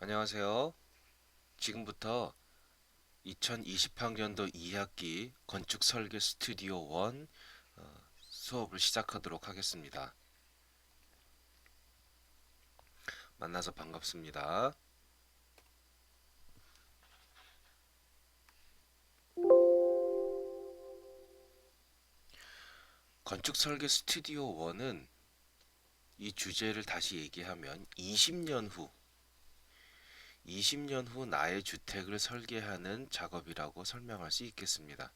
안녕하세요. 지금부터 2020학년도 2학기 건축설계 스튜디오 1 수업을 시작하도록 하겠습니다. 만나서 반갑습니다. 건축설계 스튜디오 1은 이 주제를 다시 얘기하면 20년 후 나의 주택을 설계하는 작업이라고 설명할 수 있겠습니다.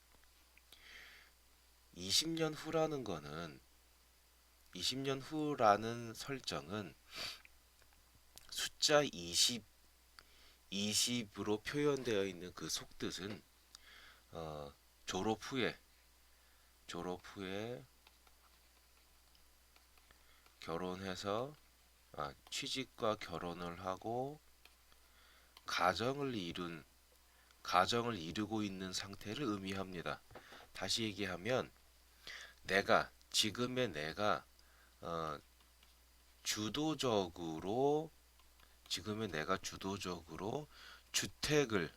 20년 후라는 거는 20년 후라는 설정은 숫자 20으로 표현되어 있는 그 속뜻은 어, 졸업 후에 결혼해서 취직과 결혼을 하고 가정을 이룬 가정을 이루고 있는 상태를 의미합니다. 다시 얘기하면 지금의 내가 어, 주도적으로 주택을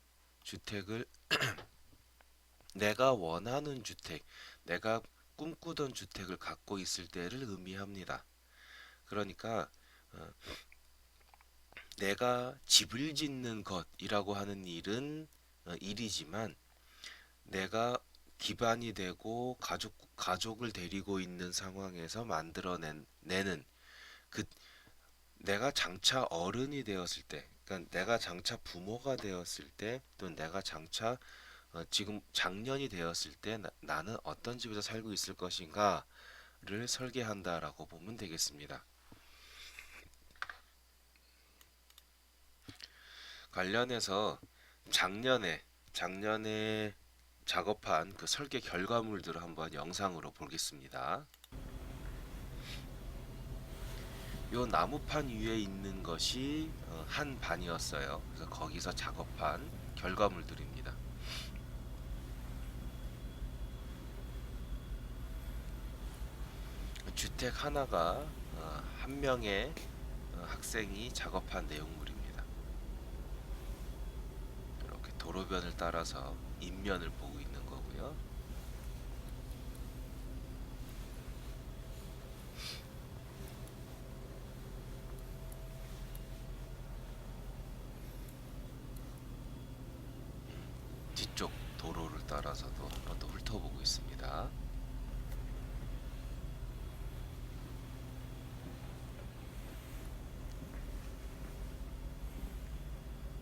내가 원하는 주택, 내가 꿈꾸던 주택을 갖고 있을 때를 의미합니다. 그러니까 어, 내가 집을 짓는 것이라고 하는 일은 일이지만 내가 기반이 되고 가족을 데리고 있는 상황에서 내는 그 내가 장차 어른이 되었을 때, 그러니까 내가 장차 부모가 되었을 때, 또는 내가 장차 지금 장년이 되었을 때 나는 어떤 집에서 살고 있을 것인가를 설계한다라고 보면 되겠습니다. 관련해서 작년에 작업한 그 설계 결과물들을 한번 영상으로 보겠습니다. 요 나무판 위에 있는 것이 한 반이었어요. 그래서 거기서 작업한 결과물들입니다. 주택 하나가 한 명의 학생이 작업한 내용물입니다. 이렇게 도로변을 따라서 인면을 보고 있는 거고요. 뒤쪽 도로를 따라서도 한 번 더 훑어보고 있습니다.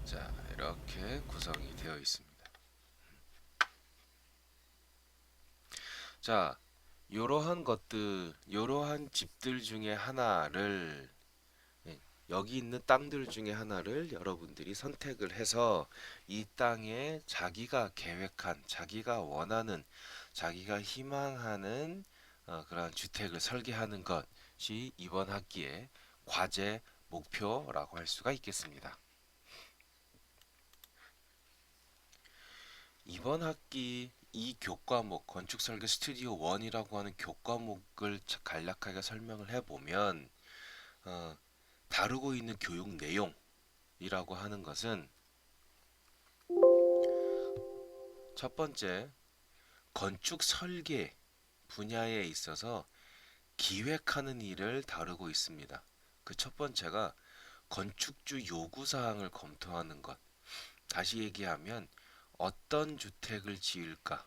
자, 이렇게 구성이 되어 있습니다. 자, 요러한 집들 중에 하나를, 예, 여기 있는 땅들 중에 하나를 여러분들이 선택을 해서 이 땅에 자기가 계획한, 자기가 원하는, 자기가 희망하는 그러한 주택을 설계하는 것이 이번 학기의 과제 목표라고 할 수가 있겠습니다. 이번 학기 이 교과목 건축설계 스튜디오 1이라고 하는 교과목을 간략하게 설명을 해보면 어, 다루고 있는 교육 내용이라고 하는 것은 첫 번째 건축 설계 분야에 있어서 기획하는 일을 다루고 있습니다. 그 첫 번째가 건축주 요구사항을 검토하는 것. 다시 얘기하면 어떤 주택을 지을까?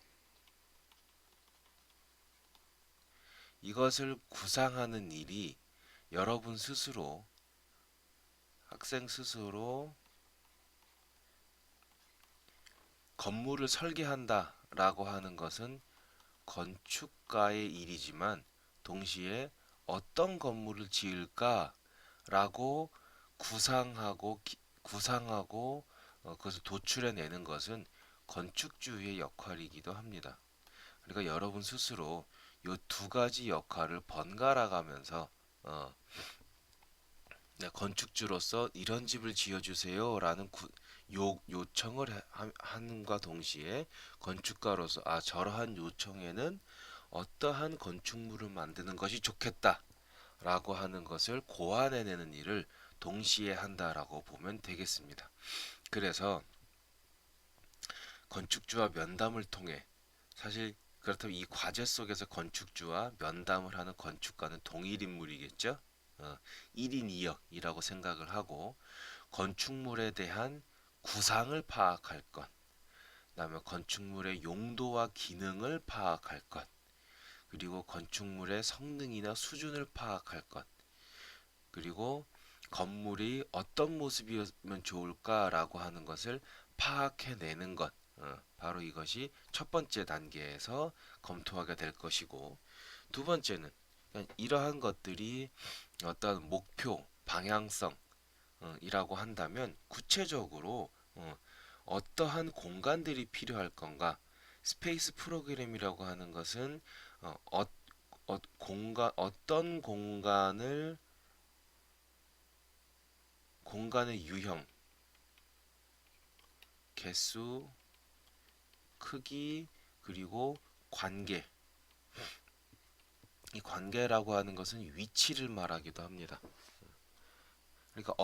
이것을 구상하는 일이 여러분 스스로, 학생 스스로 건물을 설계한다라고 하는 것은 건축가의 일이지만 동시에 어떤 건물을 지을까라고 구상하고 그것을 도출해내는 것은 건축주의 역할이기도 합니다. 그러니까 여러분 스스로 이 두 가지 역할을 번갈아 가면서 어, 건축주로서 이런 집을 지어주세요라는 요청을 하는과 동시에 건축가로서 저러한 요청에는 어떠한 건축물을 만드는 것이 좋겠다라고 하는 것을 고안해내는 일을 동시에 한다라고 보면 되겠습니다. 그래서 건축주와 면담을 통해 사실 그렇다면 이 과제 속에서 건축주와 면담을 하는 건축가는 동일 인물이겠죠. 1인 2역이라고 생각을 하고 건축물에 대한 구상을 파악할 것, 그다음에 건축물의 용도와 기능을 파악할 것, 그리고 건축물의 성능이나 수준을 파악할 것, 그리고 건물이 어떤 모습이면 좋을까라고 하는 것을 파악해내는 것. 바로 이것이 첫 번째 단계에서 검토하게 될 것이고, 두 번째는 이러한 것들이 어떤 목표, 방향성, 이라고 한다면 구체적으로 어떠한 공간들이 필요할 건가? 스페이스 프로그램이라고 하는 것은 어떤 공간의 유형, 개수, 크기, 그리고 관계. 이 관계라고 하는 것은 위치를 말하기도 합니다. 그러니까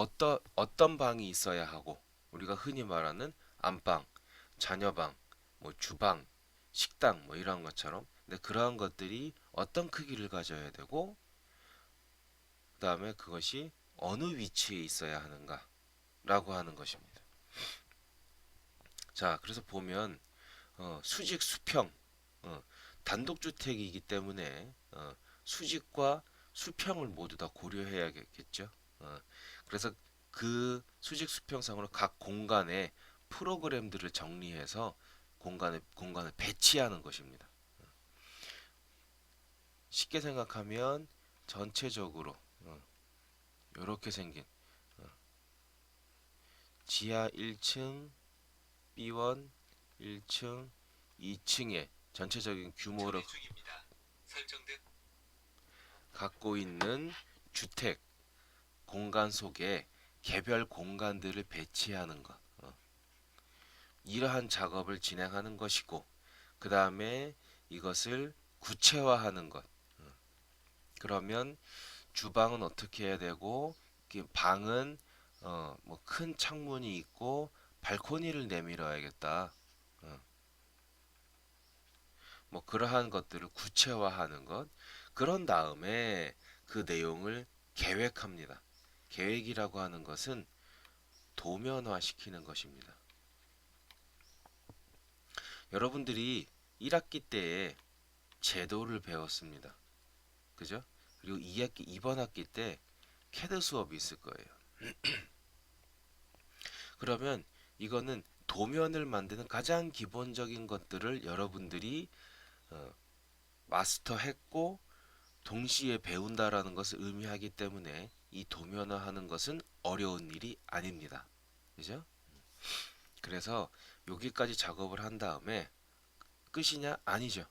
어떤 방이 있어야 하고 우리가 흔히 말하는 안방, 자녀방, 뭐 주방, 식당 뭐 이런 것처럼 근데 그러한 것들이 어떤 크기를 가져야 되고 그다음에 그것이 어느 위치에 있어야 하는가라고 하는 것입니다. 자, 그래서 보면 수직 수평 단독주택이기 때문에 수직과 수평을 모두 다 고려해야겠죠. 그래서 그 수직 수평상으로 각 공간에 프로그램들을 정리해서 공간을 배치하는 것입니다. 쉽게 생각하면 전체적으로 이렇게 생긴 지하 1층, B1, 1층, 2층의 전체적인 규모를 갖고 있는 주택 공간 속에 개별 공간들을 배치하는 것. 이러한 작업을 진행하는 것이고, 그 다음에 이것을 구체화하는 것. 그러면 주방은 어떻게 해야 되고, 방은 뭐 큰 창문이 있고 발코니를 내밀어야겠다. 뭐 그러한 것들을 구체화하는 것. 그런 다음에 그 내용을 계획합니다. 계획이라고 하는 것은 도면화시키는 것입니다. 여러분들이 1학기 때에 제도를 배웠습니다. 그죠? 그리고 2번 학기 때 캐드 수업이 있을 거예요. 그러면 이거는 도면을 만드는 가장 기본적인 것들을 여러분들이 어, 마스터했고 동시에 배운다라는 것을 의미하기 때문에 이 도면화하는 것은 어려운 일이 아닙니다. 그죠? 그래서 여기까지 작업을 한 다음에 끝이냐? 아니죠.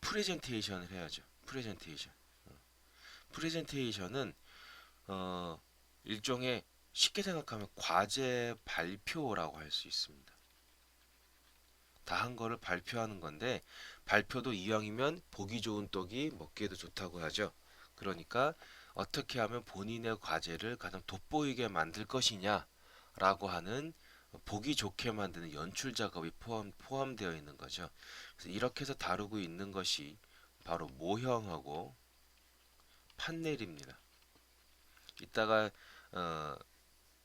프레젠테이션을 해야죠. 프레젠테이션. 프레젠테이션은 일종의 쉽게 생각하면 과제 발표라고 할 수 있습니다. 다 한 거를 발표하는 건데 발표도 이왕이면 보기 좋은 떡이 먹기에도 좋다고 하죠. 그러니까 어떻게 하면 본인의 과제를 가장 돋보이게 만들 것이냐라고 하는 보기 좋게 만드는 연출 작업이 포함되어 있는 거죠. 그래서 이렇게 해서 다루고 있는 것이 바로 모형하고 판넬입니다. 이따가 어,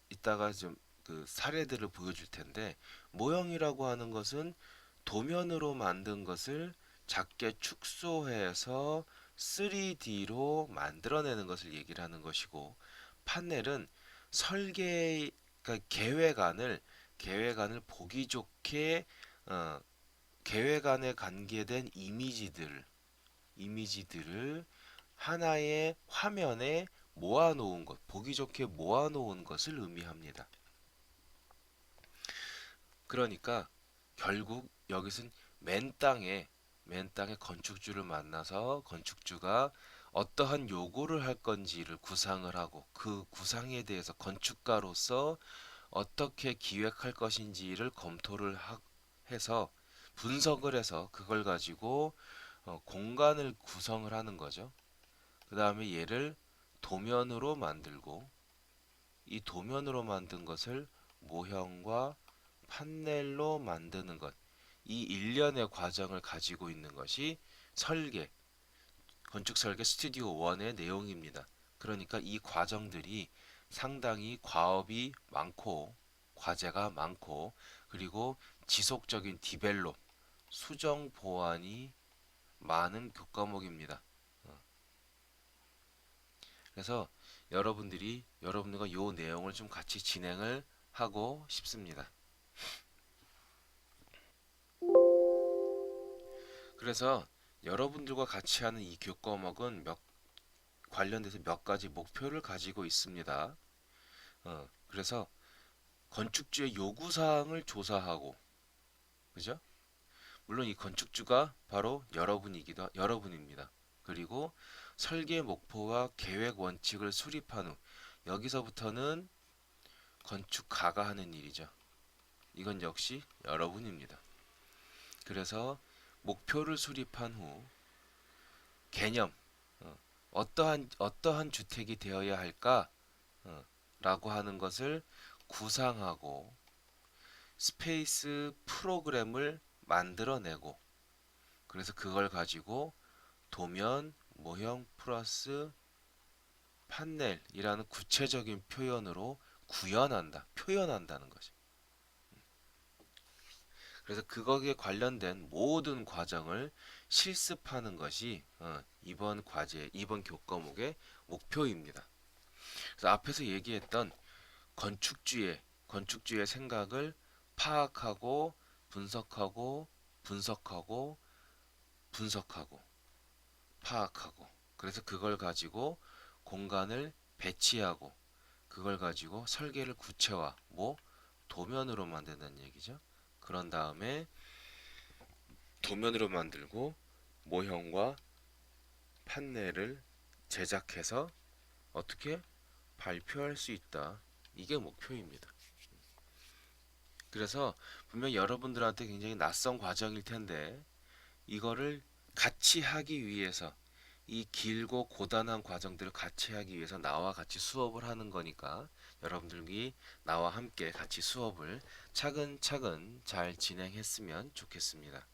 이따가 좀 그 사례들을 보여줄 텐데 모형이라고 하는 것은 도면으로 만든 것을 작게 축소해서 3D로 만들어내는 것을 얘기를 하는 것이고 판넬은 설계 그러니까 계획안을 보기 좋게 어, 계획안에 관계된 이미지들을 하나의 화면에 모아놓은 것, 보기 좋게 모아놓은 것을 의미합니다. 그러니까 결국 여기선 맨땅에 건축주를 만나서 건축주가 어떠한 요구를 할 건지를 구상을 하고 그 구상에 대해서 건축가로서 어떻게 기획할 것인지를 검토를 해서 분석을 해서 그걸 가지고 공간을 구성을 하는 거죠. 그 다음에 얘를 도면으로 만들고 이 도면으로 만든 것을 모형과 판넬로 만드는 것. 이 일련의 과정을 가지고 있는 것이 설계, 건축 설계 스튜디오 1의 내용입니다. 그러니까 이 과정들이 상당히 과업이 많고 과제가 많고 그리고 지속적인 디벨롭, 수정 보완이 많은 교과목입니다. 그래서 여러분들과 이 내용을 좀 같이 진행을 하고 싶습니다. 그래서 여러분들과 같이 하는 이 교과목은 관련돼서 몇 가지 목표를 가지고 있습니다. 그래서 건축주의 요구사항을 조사하고, 그죠? 물론 이 건축주가 바로 여러분입니다. 그리고 설계 목표와 계획 원칙을 수립한 후, 여기서부터는 건축가가 하는 일이죠. 이건 역시 여러분입니다. 그래서 목표를 수립한 후 개념, 어떠한 주택이 되어야 할까? 라고 하는 것을 구상하고 스페이스 프로그램을 만들어내고 그래서 그걸 가지고 도면, 모형 플러스 판넬이라는 구체적인 표현으로 표현한다는 거죠. 그래서 그거에 관련된 모든 과정을 실습하는 것이 이번 교과목의 목표입니다. 그래서 앞에서 얘기했던 건축주의 생각을 파악하고 분석하고 분석하고 분석하고 파악하고 그래서 그걸 가지고 공간을 배치하고 그걸 가지고 설계를 구체화 도면으로 만든다는 얘기죠. 그런 다음에 도면으로 만들고 모형과 판넬을 제작해서 어떻게 발표할 수 있다. 이게 목표입니다. 그래서 분명 여러분들한테 굉장히 낯선 과정일 텐데 이거를 같이 하기 위해서 이 길고 고단한 과정들을 같이 하기 위해서 나와 같이 수업을 하는 거니까 여러분들이 나와 함께 같이 수업을 차근차근 잘 진행했으면 좋겠습니다.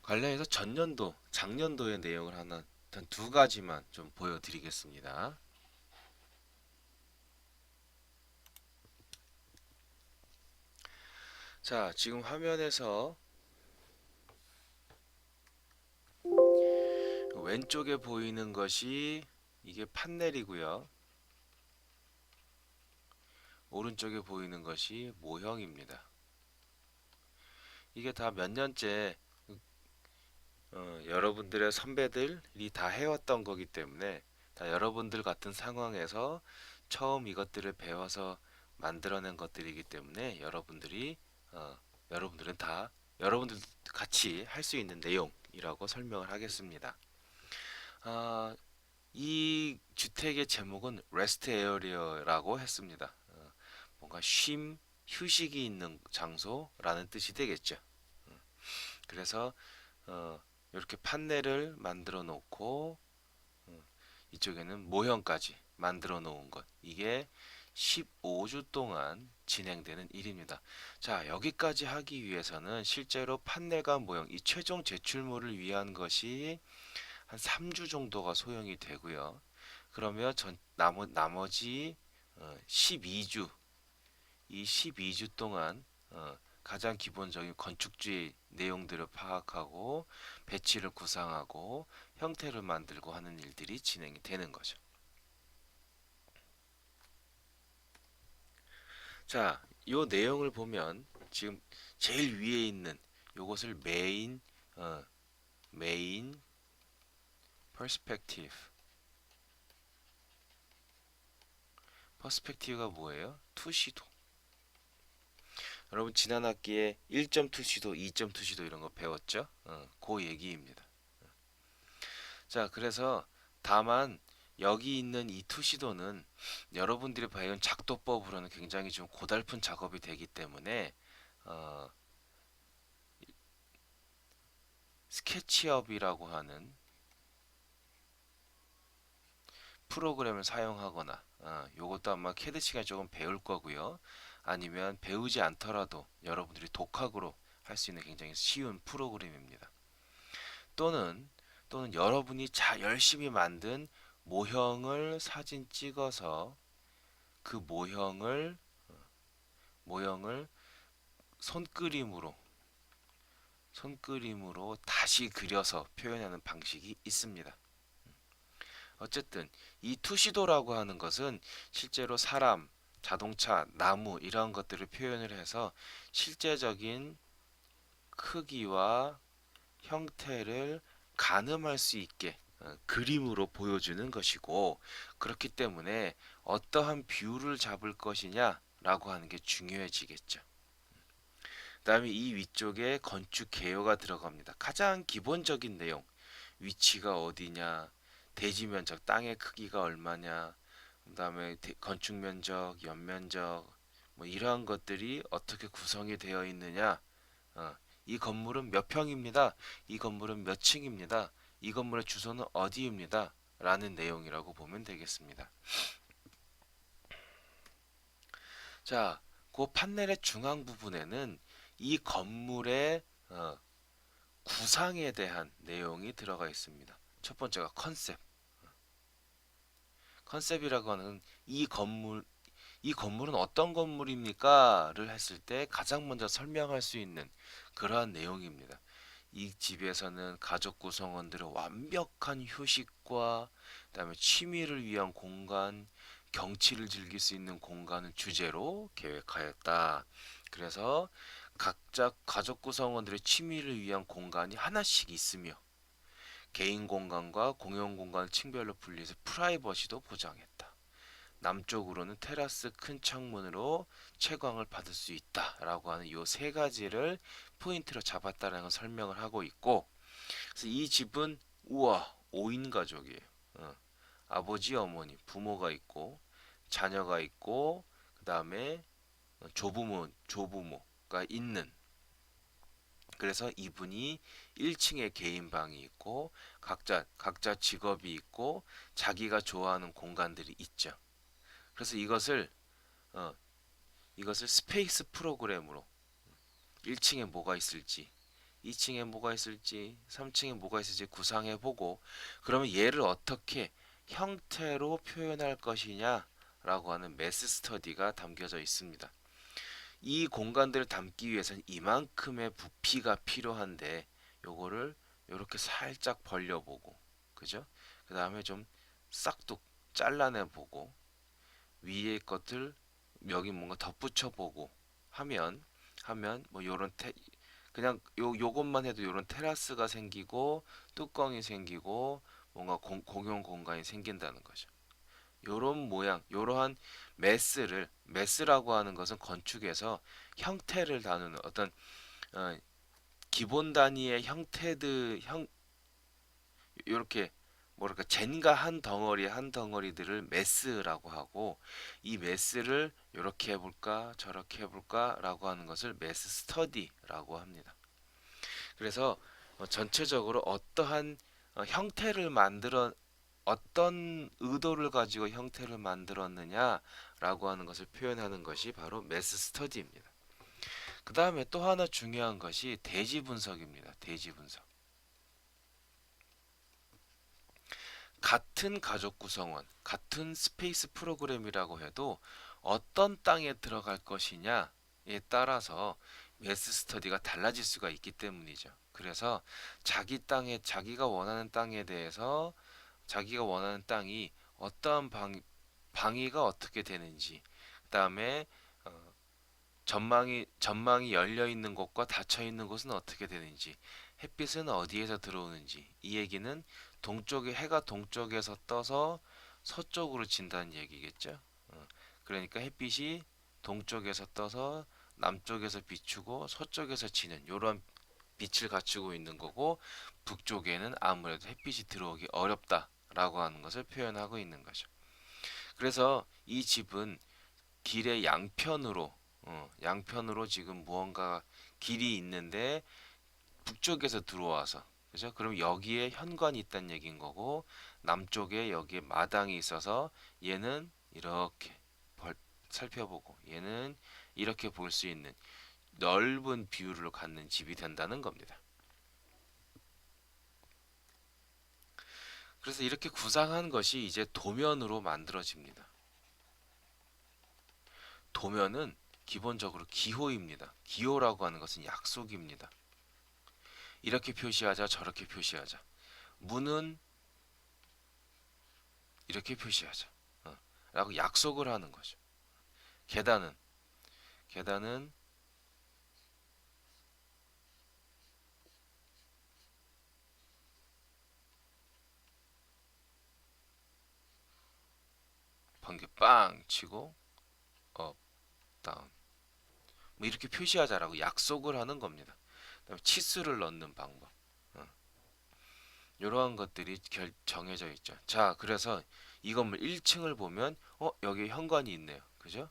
관련해서 작년도의 내용을 한 두 가지만 좀 보여드리겠습니다. 자, 지금 화면에서 왼쪽에 보이는 것이 이게 판넬이고요. 오른쪽에 보이는 것이 모형입니다. 이게 다 몇 년째 여러분들의 선배들이 다 해왔던 거기 때문에 다 여러분들 같은 상황에서 처음 이것들을 배워서 만들어낸 것들이기 때문에 어, 여러분들은 다 여러분들 같이 할 수 있는 내용이라고 설명을 하겠습니다. 아, 이 주택의 제목은 레스트 에어리어라고 했습니다. 뭔가 휴식이 있는 장소라는 뜻이 되겠죠. 그래서 이렇게 판넬을 만들어 놓고 이쪽에는 모형까지 만들어 놓은 것. 이게 15주 동안 진행되는 일입니다. 자, 여기까지 하기 위해서는 실제로 판넬과 모형, 이 최종 제출물을 위한 것이 한 3주 정도가 소요이 되고요. 그러면 나머지 12주, 이 12주 동안 가장 기본적인 건축주의 내용들을 파악하고 배치를 구상하고 형태를 만들고 하는 일들이 진행이 되는 거죠. 자, 이 내용을 보면 지금 제일 위에 있는 요것을 메인 퍼스펙티브. 퍼스펙티브가 뭐예요? 투시도. 여러분 지난 학기에 1점 투시도, 2점 투시도 이런 거 배웠죠? 그 얘기입니다. 자, 그래서 다만 여기 있는 이 투시도는 여러분들이 배운 작도법으로는 굉장히 좀 고달픈 작업이 되기 때문에 어, 스케치업이라고 하는 프로그램을 사용하거나 요것도 아마 캐드 시간에 조금 배울 거고요. 아니면 배우지 않더라도 여러분들이 독학으로 할 수 있는 굉장히 쉬운 프로그램입니다. 또는 여러분이 열심히 만든 모형을 사진 찍어서 그 모형을 손그림으로 다시 그려서 표현하는 방식이 있습니다. 어쨌든 이 투시도라고 하는 것은 실제로 사람, 자동차, 나무 이런 것들을 표현을 해서 실제적인 크기와 형태를 가늠할 수 있게 그림으로 보여주는 것이고, 그렇기 때문에 어떠한 뷰를 잡을 것이냐라고 하는 게 중요해지겠죠. 그다음에 이 위쪽에 건축 개요가 들어갑니다. 가장 기본적인 내용, 위치가 어디냐, 대지 면적, 땅의 크기가 얼마냐, 그다음에 건축 면적, 연면적, 뭐 이러한 것들이 어떻게 구성이 되어 있느냐, 이 건물은 몇 평입니다. 이 건물은 몇 층입니다. 이 건물의 주소는 어디입니다. 라는 내용이라고 보면 되겠습니다. 자, 그 판넬의 중앙 부분에는 이 건물의 구상에 대한 내용이 들어가 있습니다. 첫 번째가 컨셉. 컨셉이라고 하는 이 건물은 어떤 건물입니까?를 했을 때 가장 먼저 설명할 수 있는 그러한 내용입니다. 이 집에서는 가족 구성원들의 완벽한 휴식과 그다음에 취미를 위한 공간, 경치를 즐길 수 있는 공간을 주제로 계획하였다. 그래서 각자 가족 구성원들의 취미를 위한 공간이 하나씩 있으며 개인 공간과 공용 공간을 층별로 분리해서 프라이버시도 보장했다. 남쪽으로는 테라스 큰 창문으로 채광을 받을 수 있다라고 하는 이 세 가지를 포인트로 잡았다라는 걸 설명을 하고 있고, 그래서 이 집은 우와 5인 가족이에요. 아버지, 어머니, 부모가 있고 자녀가 있고 그 다음에 조부모가 있는, 그래서 이분이 1층에 개인 방이 있고 각자 직업이 있고 자기가 좋아하는 공간들이 있죠. 그래서 어, 이것을 스페이스 프로그램으로 1층에 뭐가 있을지, 2층에 뭐가 있을지, 3층에 뭐가 있을지 구상해보고, 그러면 얘를 어떻게 형태로 표현할 것이냐라고 하는 매스 스터디가 담겨져 있습니다. 이 공간들을 담기 위해서는 이만큼의 부피가 필요한데 요거를 이렇게 살짝 벌려보고, 그죠? 그 다음에 좀 싹둑 잘라내보고 위에 것들 여기 뭔가 덧붙여보고 하면 뭐 요런 그냥 요것만 해도 요런 테라스가 생기고 뚜껑이 생기고 뭔가 공용 공간이 생긴다는 거죠. 요런 모양, 요러한 메스라고 하는 것은 건축에서 형태를 다루는 어떤 어, 기본 단위의 형태들 요렇게 뭐랄까 젠가 한 덩어리들을 메스라고 하고, 이 메스를 요렇게 해볼까 저렇게 해볼까라고 하는 것을 메스 스터디라고 합니다. 그래서 전체적으로 형태를 만들어 어떤 의도를 가지고 형태를 만들었느냐라고 하는 것을 표현하는 것이 바로 메스 스터디입니다. 그 다음에 또 하나 중요한 것이 대지 분석입니다. 대지 분석. 같은 가족 구성원, 같은 스페이스 프로그램이라고 해도 어떤 땅에 들어갈 것이냐에 따라서 메스 스터디가 달라질 수가 있기 때문이죠. 그래서 자기가 원하는 땅에 대해서 자기가 원하는 땅이 어떠한 방위가 어떻게 되는지, 그다음에 전망이 열려 있는 곳과 닫혀 있는 곳은 어떻게 되는지, 햇빛은 어디에서 들어오는지, 이 얘기는 해가 동쪽에서 떠서 서쪽으로 진다는 얘기겠죠. 그러니까 햇빛이 동쪽에서 떠서 남쪽에서 비추고 서쪽에서 지는 이런 빛을 갖추고 있는 거고, 북쪽에는 아무래도 햇빛이 들어오기 어렵다라고 하는 것을 표현하고 있는 거죠. 그래서 이 집은 길의 양편으로 지금 무언가 길이 있는데 북쪽에서 들어와서 그죠? 그럼 여기에 현관이 있다는 얘기인 거고 남쪽에 여기에 마당이 있어서 얘는 이렇게 살펴보고 얘는 이렇게 볼 수 있는 넓은 뷰를 갖는 집이 된다는 겁니다. 그래서 이렇게 구상한 것이 이제 도면으로 만들어집니다. 도면은 기본적으로 기호입니다. 기호라고 하는 것은 약속입니다. 이렇게 표시하자, 저렇게 표시하자. 문은 이렇게 표시하자. 라고 약속을 하는 거죠. 계단은 번개 빵 치고 업, 다운. 뭐 이렇게 표시하자라고 약속을 하는 겁니다. 그다음에 치수를 넣는 방법. 이러한 것들이 정해져 있죠. 자, 그래서 이 건물 1층을 보면 여기 현관이 있네요. 그죠?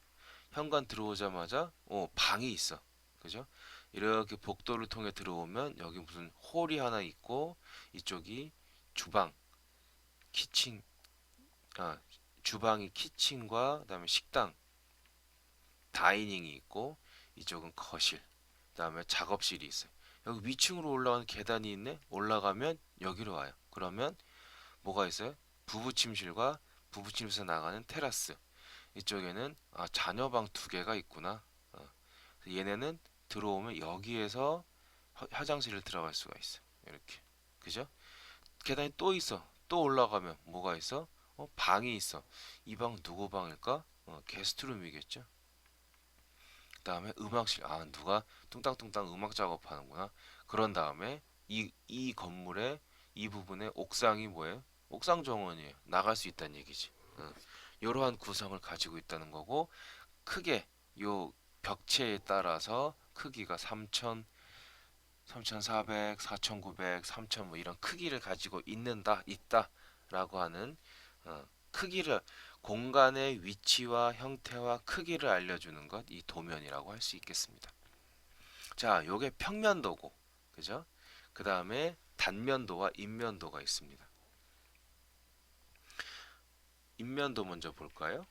현관 들어오자마자 방이 있어. 그죠? 이렇게 복도를 통해 들어오면 여기 무슨 홀이 하나 있고 이쪽이 주방, 키친, 아, 주방이 키친과 그다음에 식당, 다이닝이 있고 이쪽은 거실, 그다음에 작업실이 있어요. 여기 위층으로 올라가는 계단이 있네. 올라가면 여기로 와요. 그러면 뭐가 있어요? 부부 침실과 부부 침실에서 나가는 테라스. 이쪽에는 자녀방 두 개가 있구나. 어, 얘네는 들어오면 여기에서 화장실을 들어갈 수가 있어. 이렇게. 그죠? 계단이 또 있어. 또 올라가면 뭐가 있어? 방이 있어. 이 방 누구 방일까? 게스트룸이겠죠. 그다음에 음악실. 누가 뚱땅뚱땅 음악 작업하는구나. 그런 다음에 이 건물의 이 부분에 옥상이 뭐예요? 옥상 정원이에요. 나갈 수 있다는 얘기지. 이러한 구성을 가지고 있다는 거고 크게 요 벽체에 따라서 크기가 3,000, 3,400, 4,900, 3,000 뭐 이런 크기를 가지고 있다라고 하는 크기를 공간의 위치와 형태와 크기를 알려주는 것 이 도면이라고 할 수 있겠습니다. 자, 요게 평면도고, 그죠? 그 다음에 단면도와 인면도가 있습니다. 인면도 먼저 볼까요?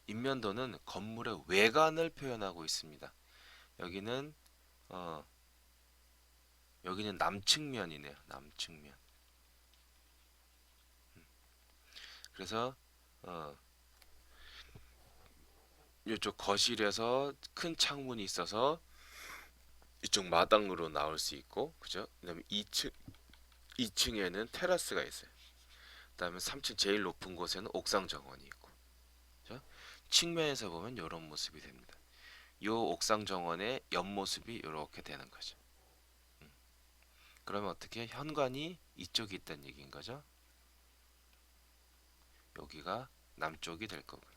인면도는 건물의 외관을 표현하고 있습니다. 여기는 어, 여기는 남측면이네요. 남측면. 그래서 어, 이쪽 거실에서 큰 창문이 있어서 이쪽 마당으로 나올 수 있고, 그죠? 그다음에 2층에는 테라스가 있어요. 그다음에 3층 제일 높은 곳에는 옥상 정원이 있고, 그죠? 측면에서 보면 이런 모습이 됩니다. 요 옥상 정원의 옆모습이 이렇게 되는 거죠. 그러면 어떻게 현관이 이쪽에 있다는 얘기인 거죠? 여기가 남쪽이 될 거고요.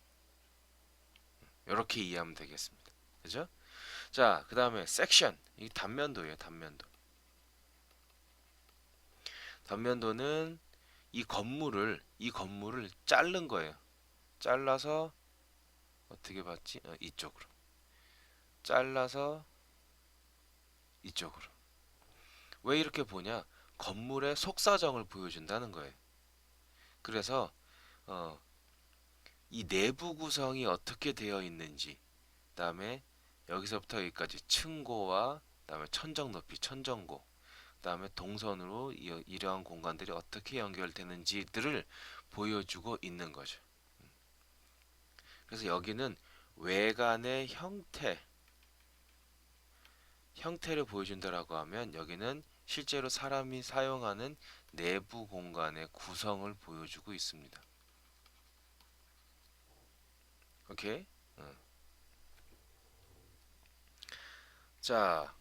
이렇게 이해하면 되겠습니다. 그죠? 자, 그 다음에 섹션. 이 단면도예요. 단면도. 단면도는 이 건물을 자른 거예요. 잘라서 어떻게 봤지? 이쪽으로. 잘라서 이쪽으로. 왜 이렇게 보냐? 건물의 속사정을 보여준다는 거예요. 그래서 어, 이 내부 구성이 어떻게 되어 있는지, 그다음에 여기서부터 여기까지 층고와 그다음에 천정 높이, 천정고, 그다음에 동선으로 이러한 공간들이 어떻게 연결되는지들을 보여주고 있는 거죠. 그래서 여기는 외관의 형태를 보여준다라고 하면 여기는 실제로 사람이 사용하는 내부 공간의 구성을 보여주고 있습니다. 오케이? 어. 자,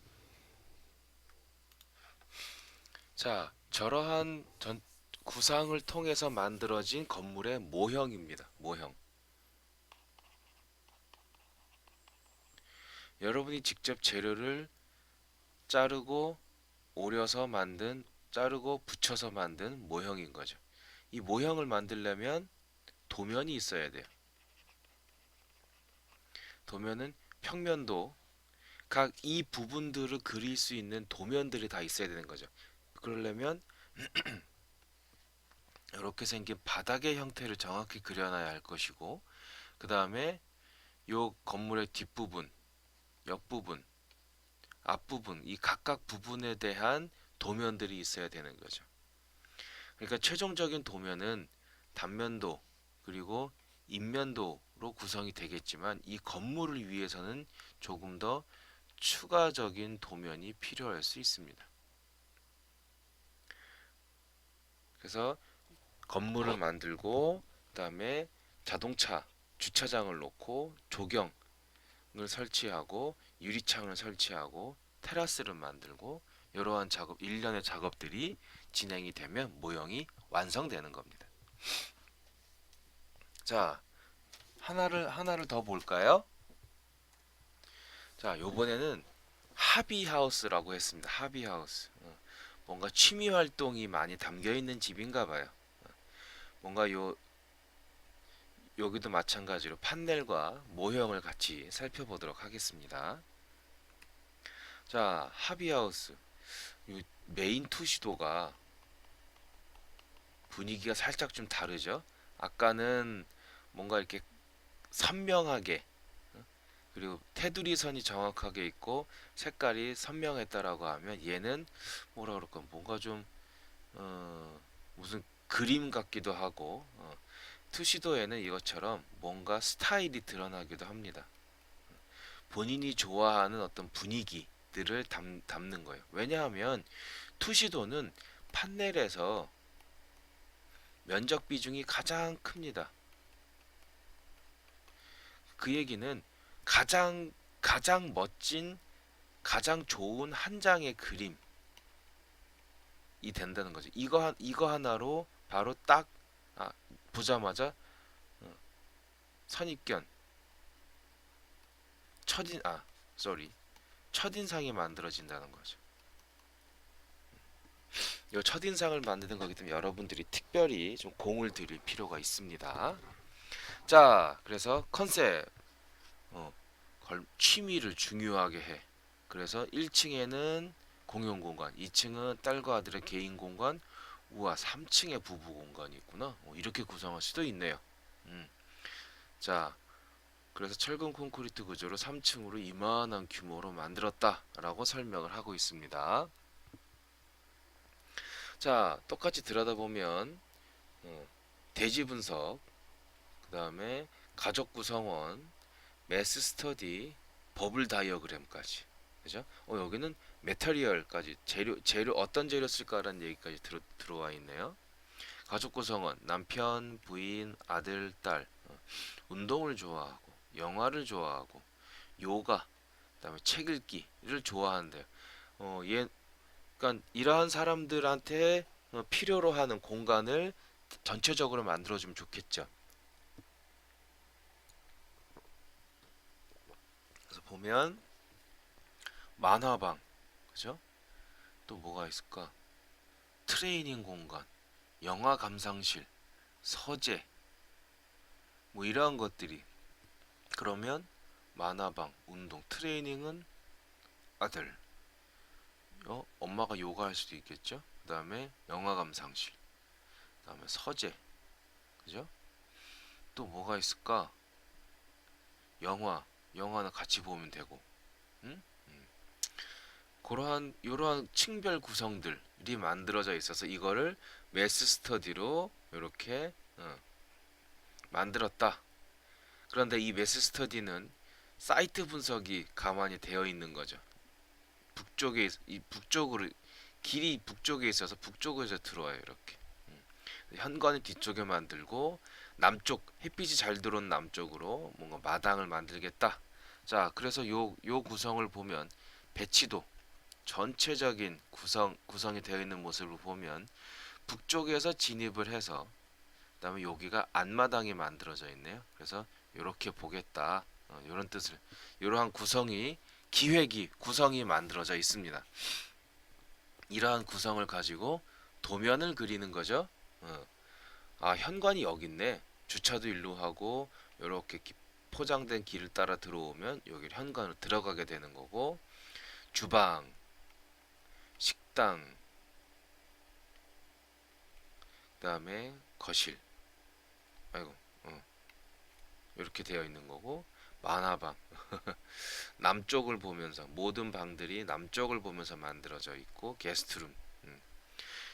저러한 구상을 통해서 만들어진 건물의 모형입니다. 모형. 여러분이 직접 재료를 자르고 자르고 붙여서 만든 모형인 거죠. 이 모형을 만들려면 도면이 있어야 돼요. 도면은 평면도, 각 이 부분들을 그릴 수 있는 도면들이 다 있어야 되는 거죠. 그러려면 이렇게 생긴 바닥의 형태를 정확히 그려놔야 할 것이고, 그 다음에 요 건물의 뒷부분, 옆부분, 앞부분, 이 각각 부분에 대한 도면들이 있어야 되는 거죠. 그러니까 최종적인 도면은 단면도 그리고 인면도로 구성이 되겠지만, 이 건물을 위해서는 조금 더 추가적인 도면이 필요할 수 있습니다. 그래서 건물을 만들고, 그다음에 자동차 주차장을 놓고 조경을 설치하고 유리창을 설치하고 테라스를 만들고, 이러한 작업, 일련의 작업들이 진행이 되면 모형이 완성되는 겁니다. 자, 하나를 더 볼까요? 자, 요번에는 하비하우스라고 했습니다. 하비하우스. 뭔가 취미 활동이 많이 담겨 있는 집인가 봐요. 뭔가 여기도 마찬가지로 판넬과 모형을 같이 살펴보도록 하겠습니다. 자, 하비하우스. 이 메인 투시도가 분위기가 살짝 좀 다르죠. 아까는 뭔가 이렇게 선명하게, 그리고 테두리 선이 정확하게 있고 색깔이 선명했다라고 하면, 얘는 뭐라 그럴까, 뭔가 좀 무슨 그림 같기도 하고, 투시도에는 이것처럼 뭔가 스타일이 드러나기도 합니다. 본인이 좋아하는 어떤 분위기들을 담는 거예요. 왜냐하면 투시도는 판넬에서 면적 비중이 가장 큽니다. 그 얘기는 가장 멋진, 가장 좋은 한 장의 그림이 된다는 거죠. 이거 하나로 바로 딱, 아, 보자마자 선입견, 첫인 아 쏘리 첫인상이 만들어진다는 거죠. 이 첫인상을 만드는 거기 때문에 여러분들이 특별히 좀 공을 들일 필요가 있습니다. 자, 그래서 컨셉, 취미를 중요하게 해. 그래서 1층에는 공용 공간, 2층은 딸과 아들의 개인 공간, 우와 3층에 부부 공간이 있구나. 이렇게 구성할 수도 있네요. 음. 자, 그래서 철근 콘크리트 구조로 3층으로 이만한 규모로 만들었다라고 설명을 하고 있습니다. 자, 똑같이 들여다보면 대지 분석, 그 다음에 가족 구성원, 매스 스터디, 버블 다이어그램까지, 그죠? 여기는 메터리얼까지, 재료 어떤 재료 쓸까라는 얘기까지 들어와 있네요. 가족 구성원, 남편, 부인, 아들, 딸, 운동을 좋아하고 영화를 좋아하고 요가, 그다음에 책 읽기를 좋아한대요. 그러니까 이러한 사람들한테 필요로 하는 공간을 전체적으로 만들어주면 좋겠죠. 그래서 보면 만화방, 그죠? 또 뭐가 있을까? 트레이닝 공간, 영화 감상실, 서재, 뭐 이러한 것들이. 그러면 만화방, 운동, 트레이닝은 아들, 엄마가 요가 할 수도 있겠죠? 그 다음에 영화 감상실, 그 다음에 서재, 그죠? 또 뭐가 있을까? 영화는 같이 보면 되고, 응? 그러한 이러한 층별 구성들이 만들어져 있어서 이거를 매스 스터디로 이렇게 만들었다. 그런데 이 매스 스터디는 사이트 분석이 가만히 되어 있는 거죠. 북쪽으로, 길이 북쪽에 있어서 북쪽에서 들어와요. 이렇게 현관을 뒤쪽에 만들고, 남쪽, 햇빛이 잘 들어온 남쪽으로 뭔가 마당을 만들겠다. 자, 그래서 요 구성을 보면 배치도, 전체적인 구성이 되어 있는 모습을 보면 북쪽에서 진입을 해서, 그다음에 여기가 앞마당이 만들어져 있네요. 그래서 이렇게 보겠다, 이런 뜻을, 이러한 구성이 만들어져 있습니다. 이러한 구성을 가지고 도면을 그리는 거죠. 현관이 여기 있네. 주차도 일로 하고, 이렇게 포장된 길을 따라 들어오면 여기 현관으로 들어가게 되는 거고, 주방, 식당, 그다음에 거실, 아이고, 이렇게 되어 있는 거고, 만화방, 남쪽을 보면서 모든 방들이 남쪽을 보면서 만들어져 있고, 게스트룸,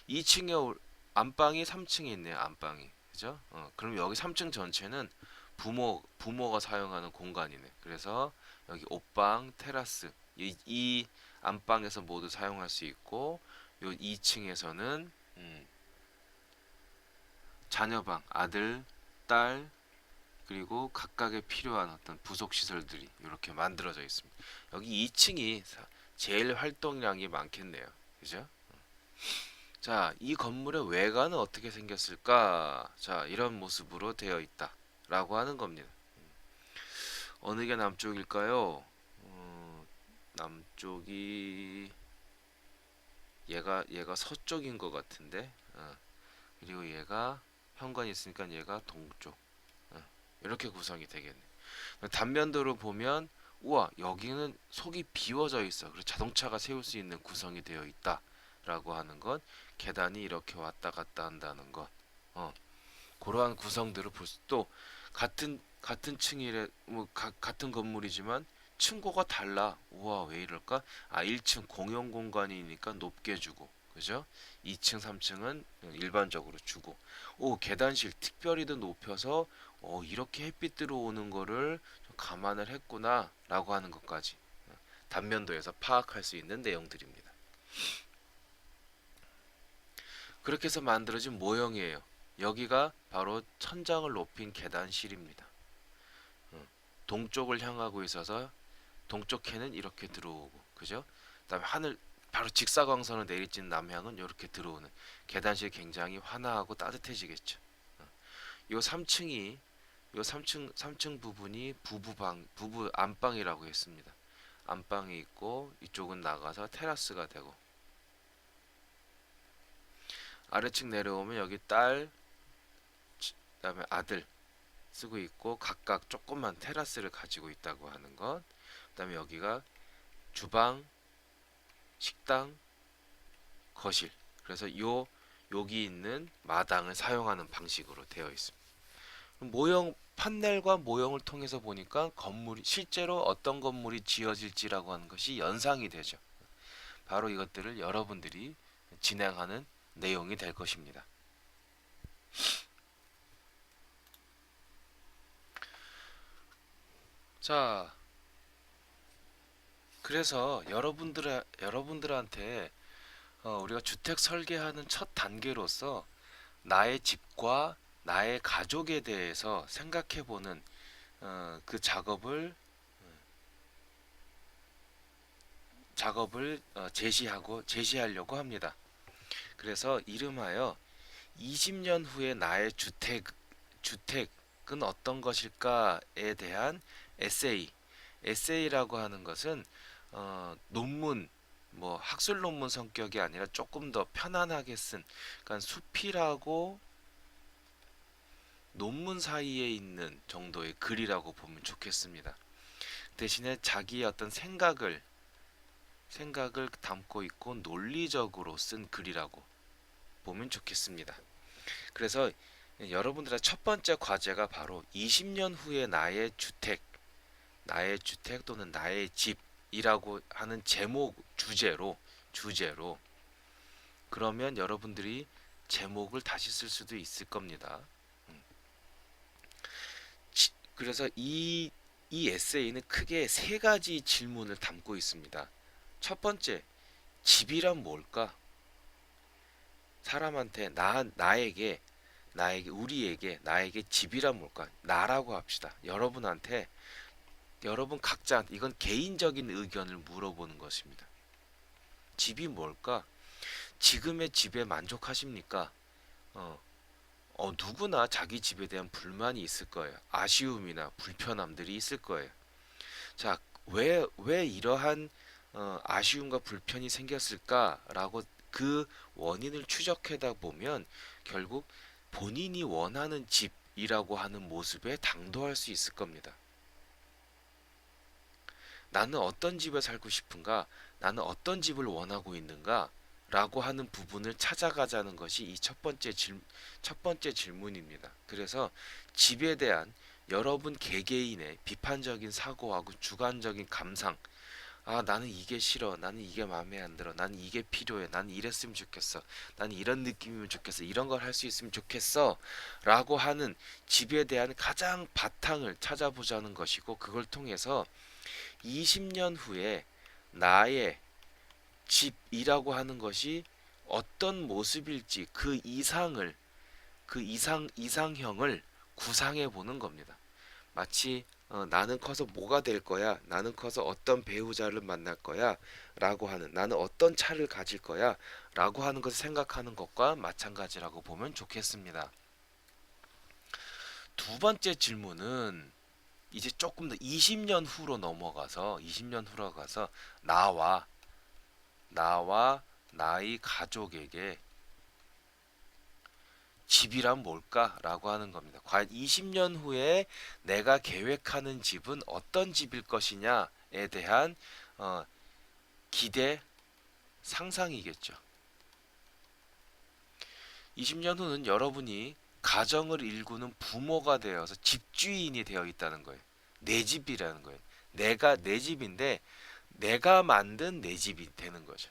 2층에 안방이 3층에 있네요. 안방이, 그죠? 그럼 여기 3층 전체는 부모가 사용하는 공간이네. 그래서 여기 옷방, 테라스, 이 안방에서 모두 사용할 수 있고, 요 2층에서는 자녀방, 아들, 딸, 그리고 각각의 필요한 어떤 부속 시설들이 이렇게 만들어져 있습니다. 여기 2층이 제일 활동량이 많겠네요. 그죠? 자, 이 건물의 외관은 어떻게 생겼을까? 자, 이런 모습으로 되어 있다라고 하는 겁니다. 어느 게 남쪽일까요? 남쪽이 얘가 서쪽인 것 같은데, 그리고 얘가 현관이 있으니까 얘가 동쪽. 이렇게 구성이 되겠네. 단면도로 보면, 우와, 여기는 속이 비워져 있어. 그리고 자동차가 세울 수 있는 구성이 되어 있다라고 하는 것, 계단이 이렇게 왔다 갔다 한다는 것, 그러한 구성들을 볼 수. 또 같은 층이래, 뭐 같은 건물이지만 층고가 달라. 우와, 왜 이럴까? 1층 공용 공간이니까 높게 주고, 그죠? 2층, 3층은 일반적으로 주고, 계단실 특별히 더 높여서 이렇게 햇빛 들어오는 거를 좀 감안을 했구나 라고 하는 것까지 단면도에서 파악할 수 있는 내용들입니다. 그렇게 해서 만들어진 모형이에요. 여기가 바로 천장을 높인 계단실입니다. 동쪽을 향하고 있어서 동쪽 해는 이렇게 들어오고, 그죠? 그다음에 하늘 바로 직사광선을 내리쬐는 남향은 이렇게 들어오는, 계단실 굉장히 환하고 따뜻해지겠죠. 요 3층이 요 3층 부분이 부부 안방이라고 했습니다. 안방이 있고, 이쪽은 나가서 테라스가 되고, 아래층 내려오면 여기 딸, 그다음에 아들 쓰고 있고, 각각 조그만 테라스를 가지고 있다고 하는 것. 그다음에 여기가 주방, 식당, 거실. 그래서 여기 있는 마당을 사용하는 방식으로 되어 있습니다. 모형 판넬과 모형을 통해서 보니까 건물이 실제로 어떤 건물이 지어질지라고 하는 것이 연상이 되죠. 바로 이것들을 여러분들이 진행하는 내용이 될 것입니다. 자, 그래서 여러분들한테 우리가 주택 설계하는 첫 단계로서 나의 집과 나의 가족에 대해서 생각해보는 그 작업을 제시하려고 합니다. 그래서 이름하여 20년 후에 나의 주택은 어떤 것일까에 대한 에세이. 에세이라고 하는 것은 논문, 뭐 학술 논문 성격이 아니라 조금 더 편안하게 쓴, 그러니까 수필하고 논문 사이에 있는 정도의 글이라고 보면 좋겠습니다. 대신에 자기의 어떤 생각을 담고 있고 논리적으로 쓴 글이라고 보면 좋겠습니다. 그래서 여러분들의 첫 번째 과제가 바로 20년 후에 나의 주택 또는 나의 집이라고 하는 주제로 그러면 여러분들이 제목을 다시 쓸 수도 있을 겁니다. 그래서 이 에세이는 크게 세 가지 질문을 담고 있습니다. 첫 번째, 집이란 뭘까? 사람한테 나에게 집이란 뭘까? 나라고 합시다. 여러분 각자, 이건 개인적인 의견을 물어보는 것입니다. 집이 뭘까? 지금의 집에 만족하십니까? 누구나 자기 집에 대한 불만이 있을 거예요. 아쉬움이나 불편함들이 있을 거예요. 자, 왜 이러한 아쉬움과 불편이 생겼을까라고 그 원인을 추적하다 보면 결국 본인이 원하는 집이라고 하는 모습에 당도할 수 있을 겁니다. 나는 어떤 집에 살고 싶은가? 나는 어떤 집을 원하고 있는가? 라고 하는 부분을 찾아가자는 것이 이 첫 번째 질문입니다. 그래서 집에 대한 여러분 개개인의 비판적인 사고하고 주관적인 감상, 아, 나는 이게 싫어. 나는 이게 마음에 안 들어. 나는 이게 필요해. 나는 이랬으면 좋겠어. 나는 이런 느낌이면 좋겠어. 이런 걸 할 수 있으면 좋겠어. 라고 하는 집에 대한 가장 바탕을 찾아보자는 것이고, 그걸 통해서 20년 후에 나의 집이라고 하는 것이 어떤 모습일지 이상형을 구상해 보는 겁니다. 마치 나는 커서 뭐가 될 거야? 나는 커서 어떤 배우자를 만날 거야? 라고 하는 나는 어떤 차를 가질 거야? 라고 하는 것을 생각하는 것과 마찬가지라고 보면 좋겠습니다. 두 번째 질문은 이제 조금 더 20년 후로 넘어가서 20년 후로 가서 나와 나와 나의 가족에게 집이란 뭘까라고 하는 겁니다. 과연 20년 후에 내가 계획하는 집은 어떤 집일 것이냐에 대한 어, 기대, 상상이겠죠. 20년 후는 여러분이 가정을 일구는 부모가 되어서 집주인이 되어 있다는 거예요. 내 집이라는 거예요. 내가 내 집인데 내가 만든 내 집이 되는 거죠.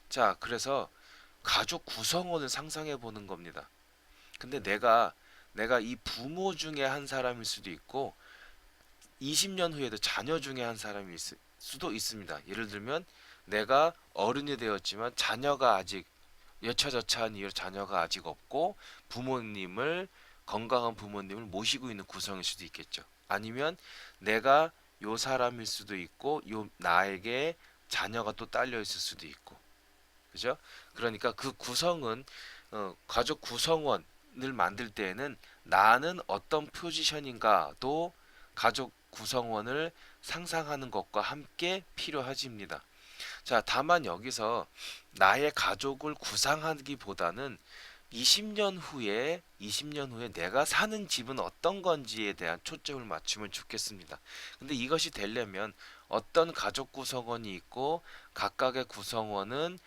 자, 그래서 가족 구성원을 상상해 보는 겁니다. 근데 내가 이 부모 중에 한 사람일 수도 있고 20년 후에도 자녀 중에 한 사람일 수도 있습니다. 예를 들면 내가 어른이 되었지만 자녀가 아직 여차저차한 이유로 자녀가 아직 없고 부모님을 건강한 부모님을 모시고 있는 구성일 수도 있겠죠. 아니면 내가 요 사람일 수도 있고 요 나에게 자녀가 또 딸려 있을 수도 있고 그죠? 그러니까 그 구성은 가족 구성원을 만들 때에는 나는 어떤 포지션인가도 가족 구성원을 상상하는 것과 함께 필요하집니다. 자, 다만 여기서 나의 가족을 구상하기보다는 20년 후에 내가 사는 집은 어떤 건지에 대한 초점을 맞추면 좋겠습니다. 근데 이것이 되려면 어떤 가족 구성원이 있고 각각의 구성원은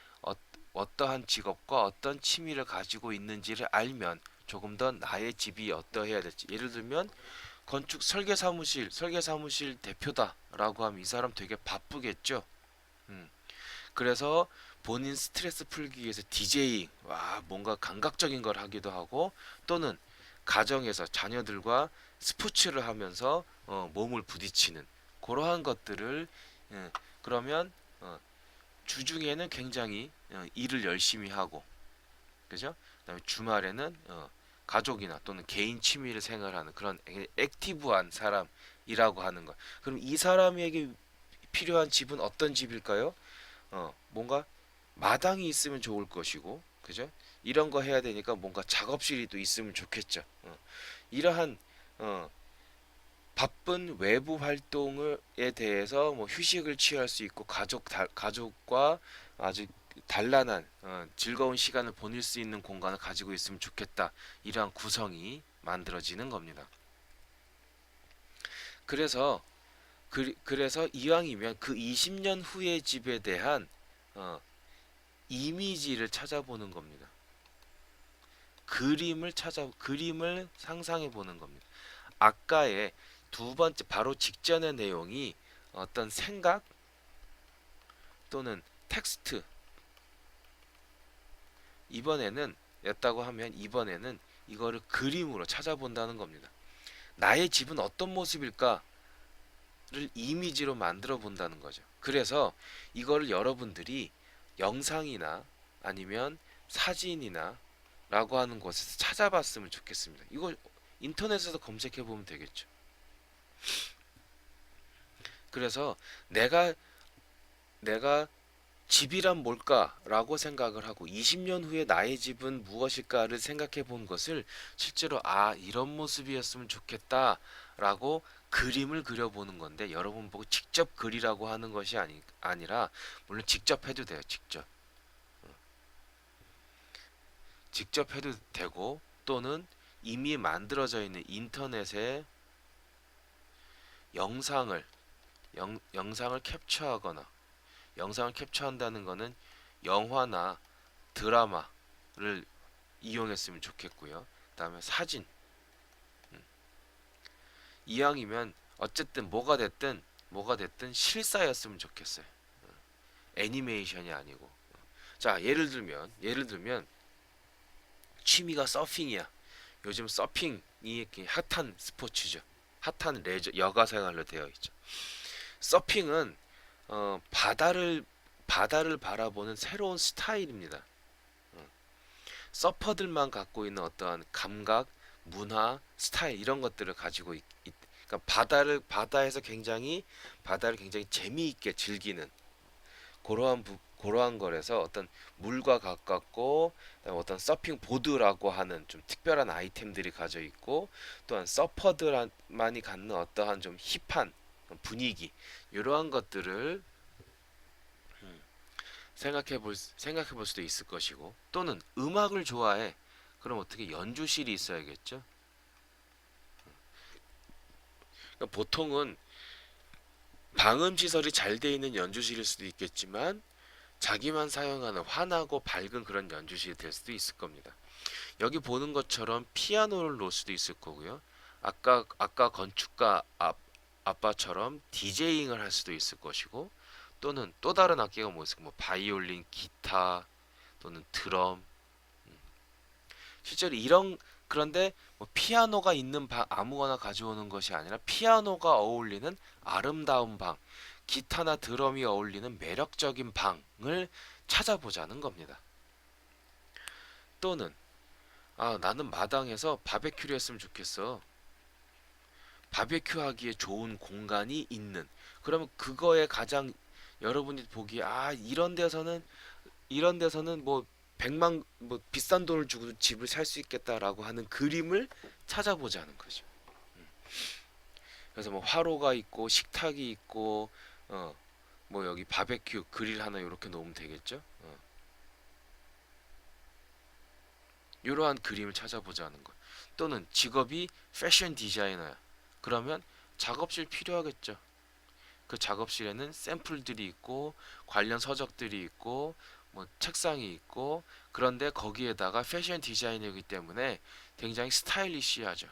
어떠한 직업과 어떤 취미를 가지고 있는지를 알면 조금 더 나의 집이 어떠해야 될지 예를 들면 건축 설계 사무실 대표다라고 하면 이 사람 되게 바쁘겠죠. 음. 그래서 본인 스트레스 풀기 위해서 디제잉, 와, 뭔가 감각적인 걸 하기도 하고 또는 가정에서 자녀들과 스포츠를 하면서 몸을 부딪히는 그러한 것들을 그러면 주중에는 굉장히 일을 열심히 하고 그죠? 그다음에 주말에는 가족이나 또는 개인 취미를 생활하는 그런 액티브한 사람이라고 하는 것. 그럼 이 사람에게 필요한 집은 어떤 집일까요? 뭔가 마당이 있으면 좋을 것이고, 그죠? 이런 거 해야 되니까 뭔가 작업실이 또 있으면 좋겠죠. 이러한 어, 바쁜 외부 활동에 대해서 뭐 휴식을 취할 수 있고 가족과 아주 단란한 즐거운 시간을 보낼 수 있는 공간을 가지고 있으면 좋겠다. 이러한 구성이 만들어지는 겁니다. 그래서 그래서 이왕이면 그 20년 후의 집에 대한 어, 이미지를 찾아보는 겁니다. 그림을 상상해 보는 겁니다. 아까의 두 번째 바로 직전의 내용이 어떤 생각 또는 텍스트 이번에는 였다고 하면 이번에는 이거를 그림으로 찾아본다는 겁니다. 나의 집은 어떤 모습일까를 이미지로 만들어 본다는 거죠. 그래서 이거를 여러분들이 영상이나 아니면 사진이나 라고 하는 곳에서 찾아봤으면 좋겠습니다. 이거 인터넷에서 검색해 보면 되겠죠. 그래서 내가 집이란 뭘까라고 생각을 하고 20년 후에 나의 집은 무엇일까를 생각해 본 것을 실제로 이런 모습이었으면 좋겠다라고 그림을 그려보는 건데 여러분 보고 직접 그리라고 하는 것이 아니라 물론 직접 해도 돼요. 직접 해도 되고 또는 이미 만들어져 있는 인터넷에 영상을 영상을 캡처하거나 영상을 capture한다는 거는 영화나 드라마를 이용했으면 좋겠고요. 그다음에 사진. 이왕이면 어쨌든 뭐가 됐든 실사였으면 좋겠어요. 애니메이션이 아니고. 자, 예를 들면 취미가 서핑이야. 요즘 서핑이 핫한 스포츠죠. 핫한 레저 여가 생활로 되어 있죠. 서핑은 바다를 바라보는 새로운 스타일입니다. 서퍼들만 갖고 있는 어떠한 감각, 문화, 스타일 이런 것들을 가지고 그러니까 바다를 굉장히 재미있게 즐기는 그러한 거라서 어떤 물과 가깝고 어떤 서핑 보드라고 하는 좀 특별한 아이템들이 가져 있고 또한 서퍼들만이 갖는 어떠한 좀 힙한 분위기 이러한 것들을 생각해 볼 수도 있을 것이고 또는 음악을 좋아해. 그럼 어떻게 연주실이 있어야겠죠? 그러니까 보통은 방음 시설이 잘 돼 있는 연주실일 수도 있겠지만 자기만 사용하는 환하고 밝은 그런 연주실이 될 수도 있을 겁니다. 여기 보는 것처럼 피아노를 놓을 수도 있을 거고요. 아까 건축가 아빠처럼 디제잉을 할 수도 있을 것이고 또는 또 다른 악기가 뭐 있을까? 뭐 바이올린, 기타 또는 드럼. 실제로 그런데 뭐 피아노가 있는 방 아무거나 가져오는 것이 아니라 피아노가 어울리는 아름다운 방, 기타나 드럼이 어울리는 매력적인 방을 찾아보자는 겁니다. 또는 나는 마당에서 바베큐를 했으면 좋겠어. 바베큐 하기에 좋은 공간이 있는. 그러면 그거에 가장 여러분이 보기에 이런 데서는 뭐 100만 뭐 비싼 돈을 주고 집을 살 수 있겠다라고 하는 그림을 찾아보자는 거죠. 그래서 뭐 화로가 있고 식탁이 있고 뭐 여기 바베큐 그릴 하나 이렇게 놓으면 되겠죠. 이러한 그림을 찾아보자는 것. 또는 직업이 패션 디자이너야. 그러면 작업실 필요하겠죠. 그 작업실에는 샘플들이 있고 관련 서적들이 있고 뭐 책상이 있고 그런데 거기에다가 패션 디자이너이기 때문에 굉장히 스타일리시하죠.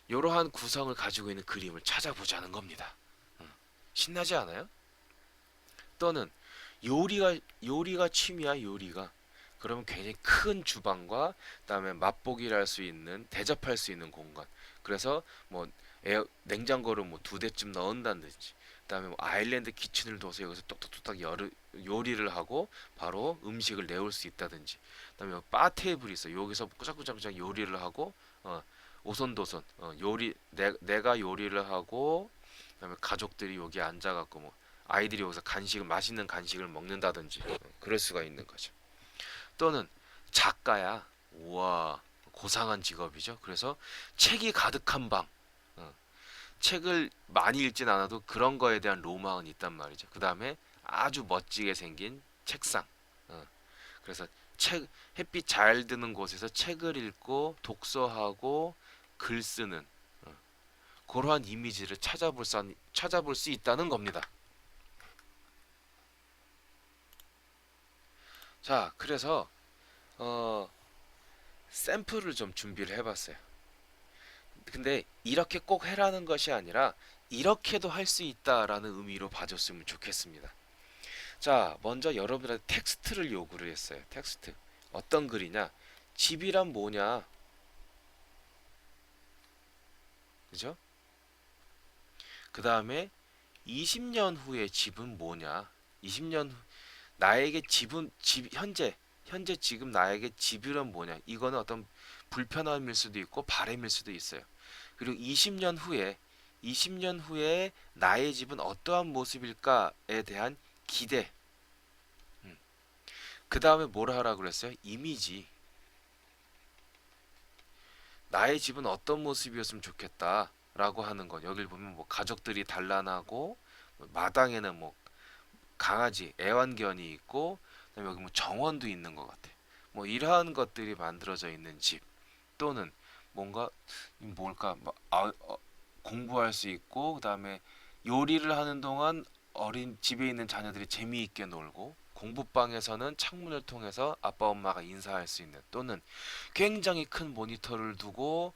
이러한 구성을 가지고 있는 그림을 찾아보자는 겁니다. 신나지 않아요? 또는 요리가 취미야 요리가. 그러면 굉장히 큰 주방과 그다음에 맛보기를 할 수 있는 대접할 수 있는 공간. 그래서 뭐 냉장고를 뭐 2대쯤 넣은다든지 그다음에 뭐 아일랜드 키친을 둬서 여기서 똑똑똑딱 요리를 하고 바로 음식을 내올 수 있다든지 그다음에 뭐바 테이블이 있어 여기서 꾸작꾸작꾸작 요리를 하고 오손도손 내가 요리를 하고 그다음에 가족들이 여기 앉아갖고 뭐 아이들이 여기서 맛있는 간식을 먹는다든지 그럴 수가 있는 거죠. 또는 작가야. 우와, 고상한 직업이죠. 그래서 책이 가득한 방. 어, 책을 많이 읽진 않아도 그런 거에 대한 로망은 있단 말이죠. 그 다음에 아주 멋지게 생긴 책상. 어, 그래서 햇빛 잘 드는 곳에서 책을 읽고 독서하고 글 쓰는 그러한 이미지를 찾아볼 수 있다는 겁니다. 자, 그래서 어, 샘플을 좀 준비를 해봤어요. 근데 이렇게 꼭 해라는 것이 아니라 이렇게도 할 수 있다라는 의미로 봐줬으면 좋겠습니다. 자, 먼저 여러분들한테 텍스트를 요구를 했어요. 텍스트. 어떤 글이냐? 집이란 뭐냐? 그죠? 그 다음에 20년 후의 집은 뭐냐? 20년 후, 나에게 현재 지금 나에게 집이란 뭐냐? 이거는 어떤 불편함일 수도 있고 바램일 수도 있어요. 그리고 20년 후에 나의 집은 어떠한 모습일까에 대한 기대. 그 다음에 뭐라 하라고 그랬어요? 이미지. 나의 집은 어떤 모습이었으면 좋겠다라고 하는 것. 여기를 보면 뭐 가족들이 단란하고 마당에는 뭐 강아지, 애완견이 있고 그다음에 여기 뭐 정원도 있는 것 같아. 뭐 이러한 것들이 만들어져 있는 집 또는 뭔가 뭘까 공부할 수 있고, 그다음에 요리를 하는 동안 어린 집에 있는 자녀들이 재미있게 놀고, 공부방에서는 창문을 통해서 아빠 엄마가 인사할 수 있는, 또는 굉장히 큰 모니터를 두고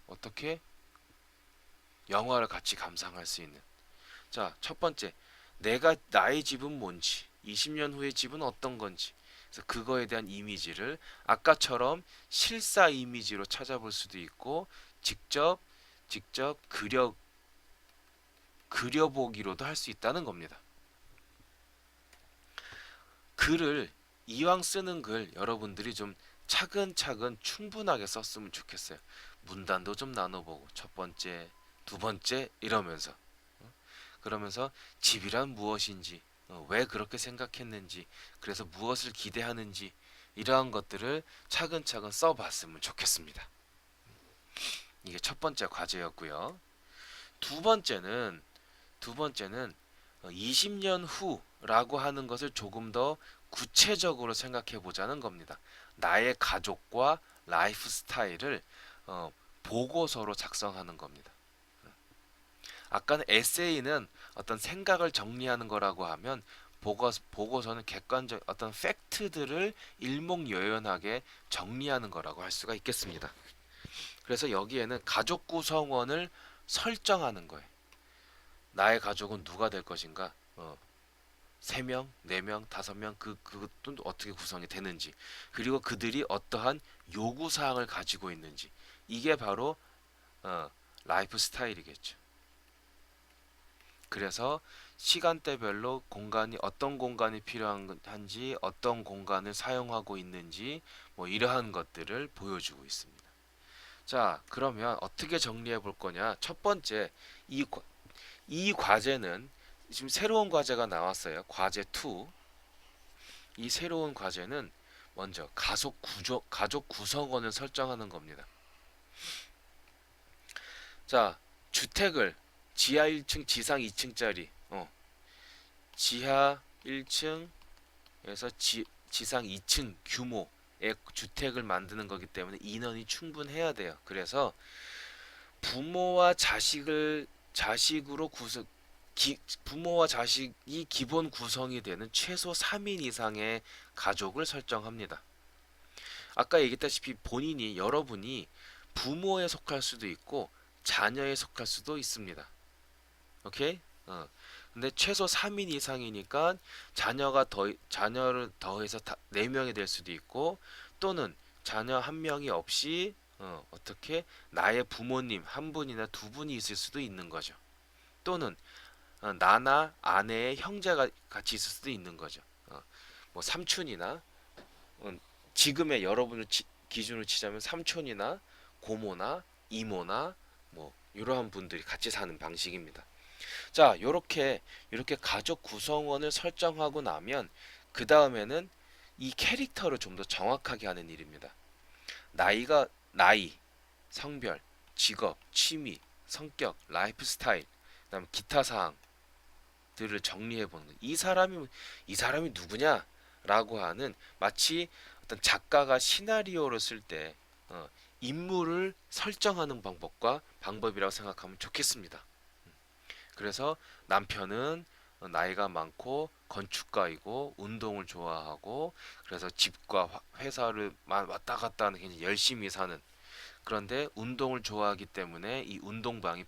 어떻게 영화를 같이 감상할 수 있는. 자, 첫 번째, 내가 나의 집은 뭔지, 20년 후의 집은 어떤 건지. 그래서 그거에 대한 이미지를 아까처럼 실사 이미지로 찾아볼 수도 있고, 직접 그려보기로도 할 수 있다는 겁니다. 글을 이왕 쓰는 글 여러분들이 좀 차근차근 충분하게 썼으면 좋겠어요. 문단도 좀 나눠보고 첫 번째, 두 번째 이러면서 그러면서 집이란 무엇인지, 왜 그렇게 생각했는지, 그래서 무엇을 기대하는지 이러한 것들을 차근차근 써봤으면 좋겠습니다. 이게 첫 번째 과제였고요. 두 번째는 두 번째는 20년 후라고 하는 것을 조금 더 구체적으로 생각해 보자는 겁니다. 나의 가족과 라이프 스타일을 보고서로 작성하는 겁니다. 아까는 에세이는 어떤 생각을 정리하는 거라고 하면 보고서는 객관적 어떤 팩트들을 일목요연하게 정리하는 거라고 할 수가 있겠습니다. 그래서 여기에는 가족 구성원을 설정하는 거예요. 나의 가족은 누가 될 것인가? 3명, 4명, 5명 그것도 어떻게 구성이 되는지, 그리고 그들이 어떠한 요구 사항을 가지고 있는지, 이게 바로 라이프 스타일이겠죠. 그래서 시간대별로 어떤 공간이 필요한지, 어떤 공간을 사용하고 있는지, 뭐 이러한 것들을 보여주고 있습니다. 자, 그러면 어떻게 정리해 볼 거냐? 첫 번째, 이, 이 과제는 지금 새로운 과제가 나왔어요. 과제 2. 이 새로운 과제는 먼저 가족 구성원을 설정하는 겁니다. 자, 주택을 지하 1층, 지상 2층짜리, 지하 1층에서 지상 2층 규모의 주택을 만드는 거기 때문에 인원이 충분해야 돼요. 그래서 부모와 자식으로 부모와 자식이 기본 구성이 되는 최소 3인 이상의 가족을 설정합니다. 아까 얘기했다시피 여러분이 부모에 속할 수도 있고 자녀에 속할 수도 있습니다. 오케이? 근데 최소 3인 이상이니까 자녀를 더해서 4명이 될 수도 있고, 또는 자녀 한 명이 없이 어떻게 나의 부모님 한 분이나 두 분이 있을 수도 있는 거죠. 또는 나나 아내의 형제가 같이 있을 수도 있는 거죠. 뭐 삼촌이나 지금의 여러분을 기준으로 치자면 삼촌이나 고모나 이모나 뭐 이러한 분들이 같이 사는 방식입니다. 자, 요렇게 가족 구성원을 설정하고 나면 그 다음에는 이 캐릭터를 좀 더 정확하게 하는 일입니다. 나이, 성별, 직업, 취미, 성격, 라이프 스타일, 그다음 기타 사항들을 정리해 보는 거예요. 이 사람이 누구냐라고 하는, 마치 어떤 작가가 시나리오를 쓸 때 인물을 설정하는 방법이라고 생각하면 좋겠습니다. 그래서 남편은 나이가 많고 건축가이고 운동을 좋아하고, 그래서 집과 회사를 왔다 갔다 하는 굉장히 열심히 사는, 그런데 운동을 좋아하기 때문에 이 운동방이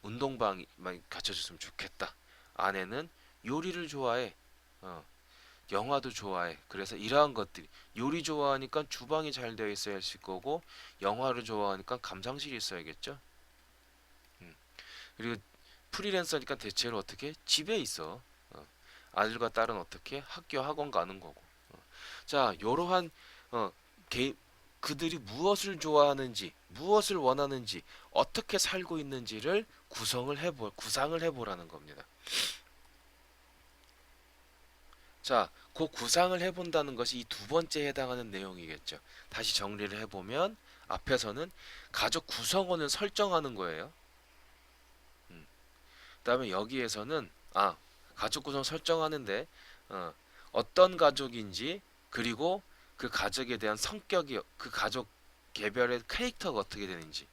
운동방이 갖춰졌으면 좋겠다. 아내는 요리를 좋아해. 어, 영화도 좋아해. 그래서 이러한 것들이, 요리 좋아하니까 주방이 잘 되어 있어야 할 거고, 영화를 좋아하니까 감상실이 있어야겠죠. 음. 그리고 프리랜서니까 대체로 어떻게 집에 있어. 아들과 딸은 어떻게 학교 학원 가는 거고. 자, 이러한 어, 개, 그들이 무엇을 좋아하는지, 무엇을 원하는지, 어떻게 살고 있는지를 구상을 해보라는 겁니다. 자, 그 구상을 해본다는 것이 이 두 번째에 해당하는 내용이겠죠. 다시 정리를 해보면 앞에서는 가족 구성원을 설정하는 거예요. 그다음에 여기에서는 가족 구성 설정하는데 어떤 가족인지, 그리고 그 가족에 대한 성격이, 그 가족 개별의 캐릭터가 어떻게 되는지,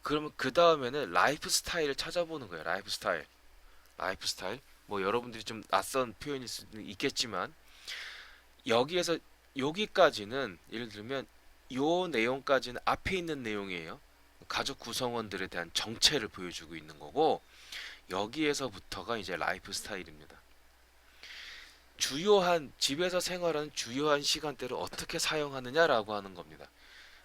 그러면 그 다음에는 라이프 스타일을 찾아보는 거예요. 라이프 스타일. 라이프 스타일. 뭐 여러분들이 좀 낯선 표현일 수도 있겠지만 여기에서 여기까지는 예를 들면 요 내용까지는 앞에 있는 내용이에요. 가족 구성원들에 대한 정체를 보여주고 있는 거고 여기에서부터가 이제 라이프 스타일입니다. 주요한 집에서 생활하는 주요한 시간대를 어떻게 사용하느냐라고 하는 겁니다.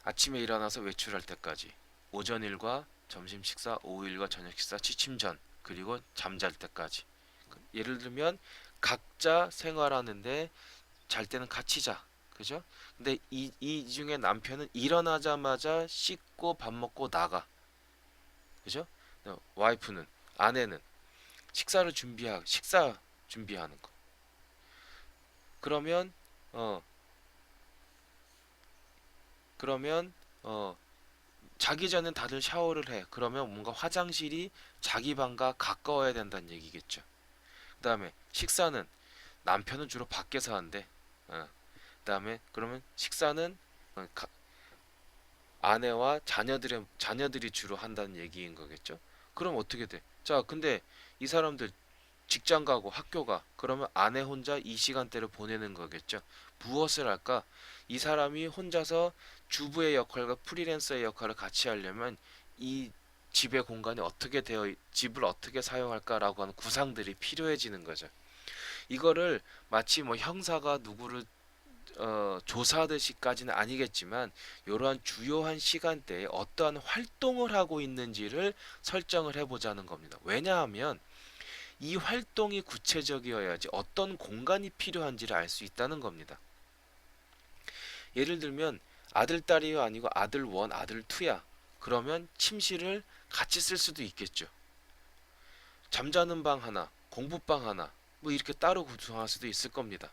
아침에 일어나서 외출할 때까지, 오전 일과 점심 식사, 오후 일과 저녁 식사, 취침 전, 그리고 잠잘 때까지. 예를 들면 각자 생활하는데 잘 때는 같이 자. 그죠? 근데 이 중에 남편은 일어나자마자 씻고 밥 먹고 나가. 그죠? 와이프는, 아내는 식사 준비하는 거. 그러면 어 그러면 어 자기 전엔 다들 샤워를 해. 그러면 뭔가 화장실이 자기 방과 가까워야 된다는 얘기겠죠. 그다음에 식사는 남편은 주로 밖에서 한대. 그다음에 그러면 식사는 어, 가- 아내와 자녀들이 주로 한다는 얘기인 거겠죠. 그럼 어떻게 돼? 자, 근데 이 사람들 직장 가고 학교 가. 그러면 아내 혼자 이 시간대를 보내는 거겠죠. 무엇을 할까? 이 사람이 혼자서 주부의 역할과 프리랜서의 역할을 같이 하려면 이 집의 공간이 집을 어떻게 사용할까라고 하는 구상들이 필요해지는 거죠. 이거를 마치 뭐 형사가 누구를 조사하듯이까지는 아니겠지만 이러한 주요한 시간대에 어떠한 활동을 하고 있는지를 설정을 해보자는 겁니다. 왜냐하면 이 활동이 구체적이어야지 어떤 공간이 필요한지를 알 수 있다는 겁니다. 예를 들면 아들 딸이 아니고 아들 원, 아들 투야. 그러면 침실을 같이 쓸 수도 있겠죠. 잠자는 방 하나, 공부방 하나, 뭐 이렇게 따로 구성할 수도 있을 겁니다.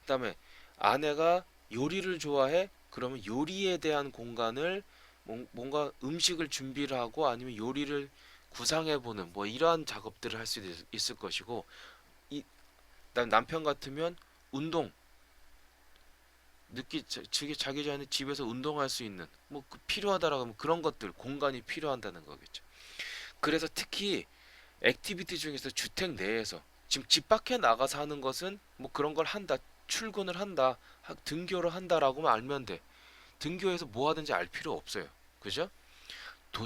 그다음에 아내가 요리를 좋아해? 그러면 요리에 대한 공간을 뭔가 음식을 준비를 하고 아니면 요리를 구상해보는 뭐 이러한 작업들을 할 수 있을 것이고 이 남편 같으면 운동 자기 전에 집에서 운동할 수 있는 뭐 필요하다라고 하면 그런 것들 공간이 필요한다는 거겠죠. 그래서 특히 액티비티 중에서 주택 내에서 지금 집 밖에 나가서 하는 것은 뭐 그런 걸 한다. 출근을 한다. 등교를 한다라고만 알면 돼. 등교해서 뭐 하든지 알 필요 없어요. 그죠?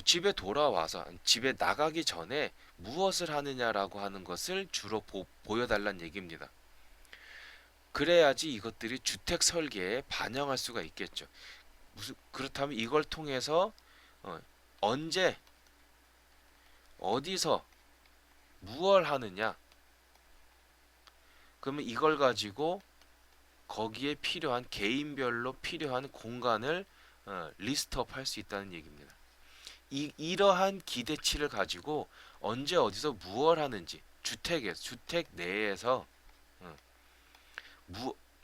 집에 돌아와서 집에 나가기 전에 무엇을 하느냐라고 하는 것을 주로 보여달란 얘기입니다. 그래야지 이것들이 주택 설계에 반영할 수가 있겠죠. 그렇다면 이걸 통해서 어, 언제 어디서 무얼 하느냐 그러면 이걸 가지고 거기에 필요한 개인별로 필요한 공간을 리스트업 할 수 있다는 얘기입니다. 이러한 기대치를 가지고 언제 어디서 무얼 하는지 주택 내에서 어,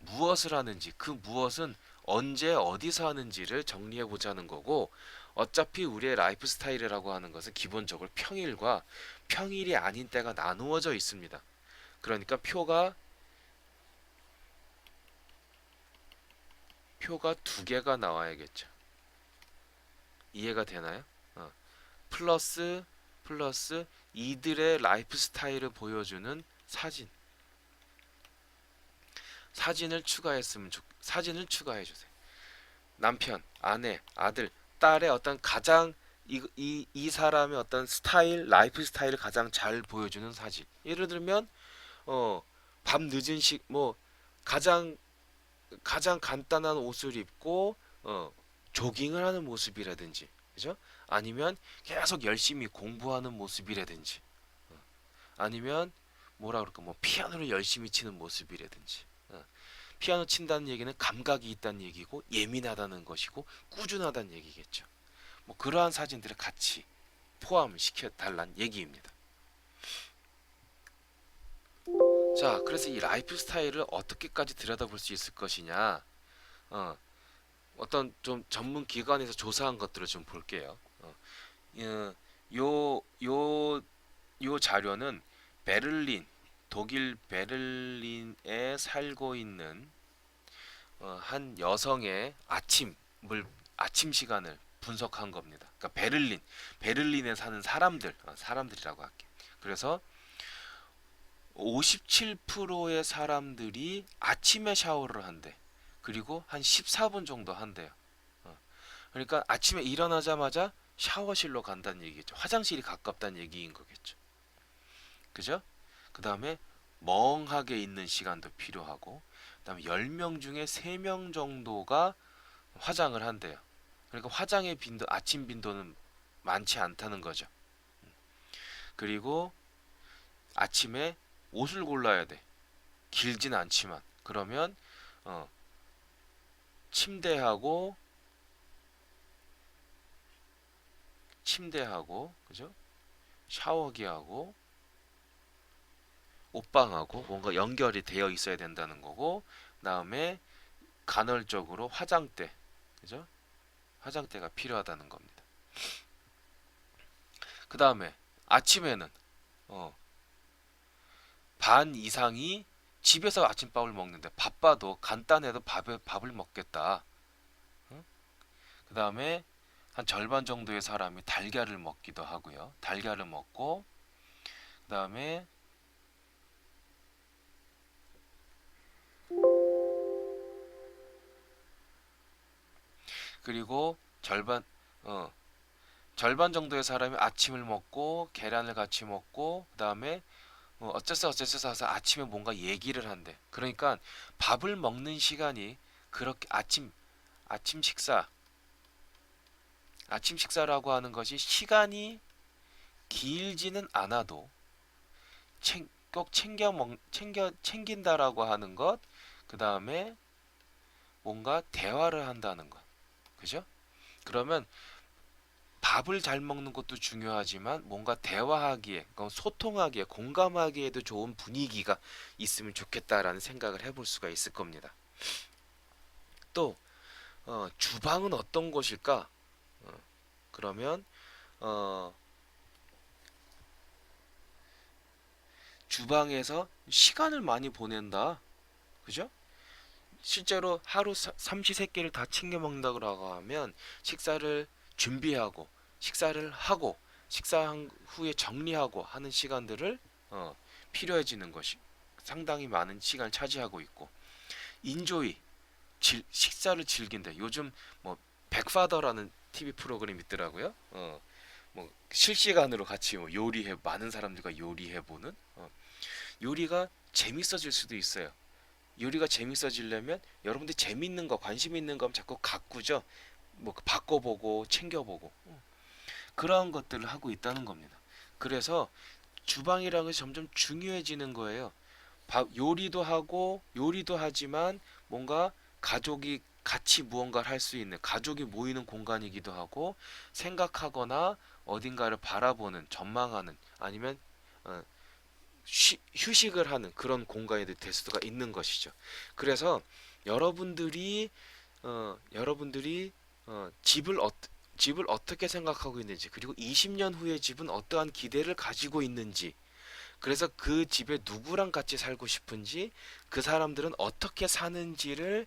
무엇을 하는지 그 무엇은 언제 어디서 하는지를 정리해 보자는 거고 어차피 우리의 라이프 스타일이라고 하는 것은 기본적으로 평일과 평일이 아닌 때가 나누어져 있습니다. 그러니까 표가 두 개가 나와야겠죠. 이해가 되나요? 어. 플러스 이들의 라이프 스타일을 보여주는 사진을 추가해 주세요. 남편, 아내, 아들, 딸의 어떤 가장 이 사람의 어떤 라이프 스타일을 가장 잘 보여주는 사진. 예를 들면 어, 밤 늦은 뭐 가장 간단한 옷을 입고 조깅을 하는 모습이라든지, 그죠? 아니면 계속 열심히 공부하는 모습이라든지, 아니면 뭐라 그럴까, 뭐 피아노를 열심히 치는 모습이라든지. 피아노 친다는 얘기는 감각이 있다는 얘기고 예민하다는 것이고 꾸준하다는 얘기겠죠. 뭐 그러한 사진들을 같이 포함시켜 달란 얘기입니다. 자, 그래서 이 라이프 스타일을 어떻게까지 들여다볼 수 있을 것이냐? 어, 어떤 좀 전문 기관에서 조사한 것들을 좀 볼게요. 어, 요, 요, 요 자료는 독일 베를린에 살고 있는 한 여성의 아침 시간을 분석한 겁니다. 그러니까 베를린에 사는 사람들이라고 할게. 그래서 57%의 사람들이 아침에 샤워를 한대. 그리고 한 14분 정도 한대요. 그러니까 아침에 일어나자마자 샤워실로 간다는 얘기겠죠. 화장실이 가깝다는 얘기인 거겠죠. 그죠? 그 다음에 멍하게 있는 시간도 필요하고, 그 다음에 10명 중에 3명 정도가 화장을 한대요. 그러니까 화장의 빈도, 아침 빈도는 많지 않다는 거죠. 그리고 아침에 옷을 골라야 돼. 길진 않지만. 그러면 어, 침대하고 그죠? 샤워기하고 옷방하고 뭔가 연결이 되어 있어야 된다는 거고, 그다음에 간헐적으로 화장대, 그죠? 화장대가 필요하다는 겁니다. 그다음에 아침에는 어, 반 이상이 집에서 아침밥을 먹는데, 바빠도 간단해도 밥을 먹겠다. 응? 그다음에 한 절반 정도의 사람이 달걀을 먹기도 하고요. 달걀을 먹고, 그다음에 그리고 어, 절반 정도의 사람이 아침을 먹고 계란을 같이 먹고, 그다음에 어째서 해서 아침에 뭔가 얘기를 한대. 그러니까 밥을 먹는 시간이 그렇게 아침 식사 아침 식사라고 하는 것이 시간이 길지는 않아도 꼭 챙긴다라고 하는 것, 그 다음에 뭔가 대화를 한다는 것, 그죠? 그러면 밥을 잘 먹는 것도 중요하지만 뭔가 대화하기에, 소통하기에, 공감하기에도 좋은 분위기가 있으면 좋겠다라는 생각을 해볼 수가 있을 겁니다. 또 주방은 어떤 곳일까? 그러면 어, 주방에서 시간을 많이 보낸다, 그죠? 실제로 하루 삼시세끼를 다 챙겨 먹는다고 하면 식사를 준비하고, 식사를 하고, 식사한 후에 정리하고 하는 시간들을 필요해지는 것이 상당히 많은 시간을 차지하고 있고, 인조이, 식사를 즐긴다. 요즘 뭐 백파더라는 TV 프로그램 있더라고요. 뭐 실시간으로 같이 뭐 요리해, 많은 사람들과 요리해 보는, 요리가 재밌어질 수도 있어요. 요리가 재밌어지려면 여러분들 재밌는 거, 관심 있는 거 자꾸 가꾸죠. 뭐 바꿔보고 챙겨보고, 그러한 것들을 하고 있다는 겁니다. 그래서 주방이라는 것이 점점 중요해지는 거예요. 요리도 하지만 뭔가 가족이 같이 무언가를 할 수 있는, 가족이 모이는 공간이기도 하고, 생각하거나 어딘가를 바라보는, 전망하는, 아니면 어, 휴식을 하는 그런 공간이 될 수가 있는 것이죠. 그래서 여러분들이 여러분들이 집을 어떻게 생각하고 있는지, 그리고 20년 후의 집은 어떠한 기대를 가지고 있는지, 그래서 그 집에 누구랑 같이 살고 싶은지, 그 사람들은 어떻게 사는지를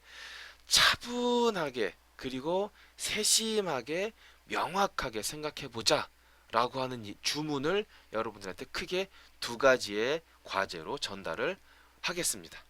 차분하게, 그리고 세심하게, 명확하게 생각해 보자 라고 하는 이 주문을 여러분들한테 크게 두 가지의 과제로 전달을 하겠습니다.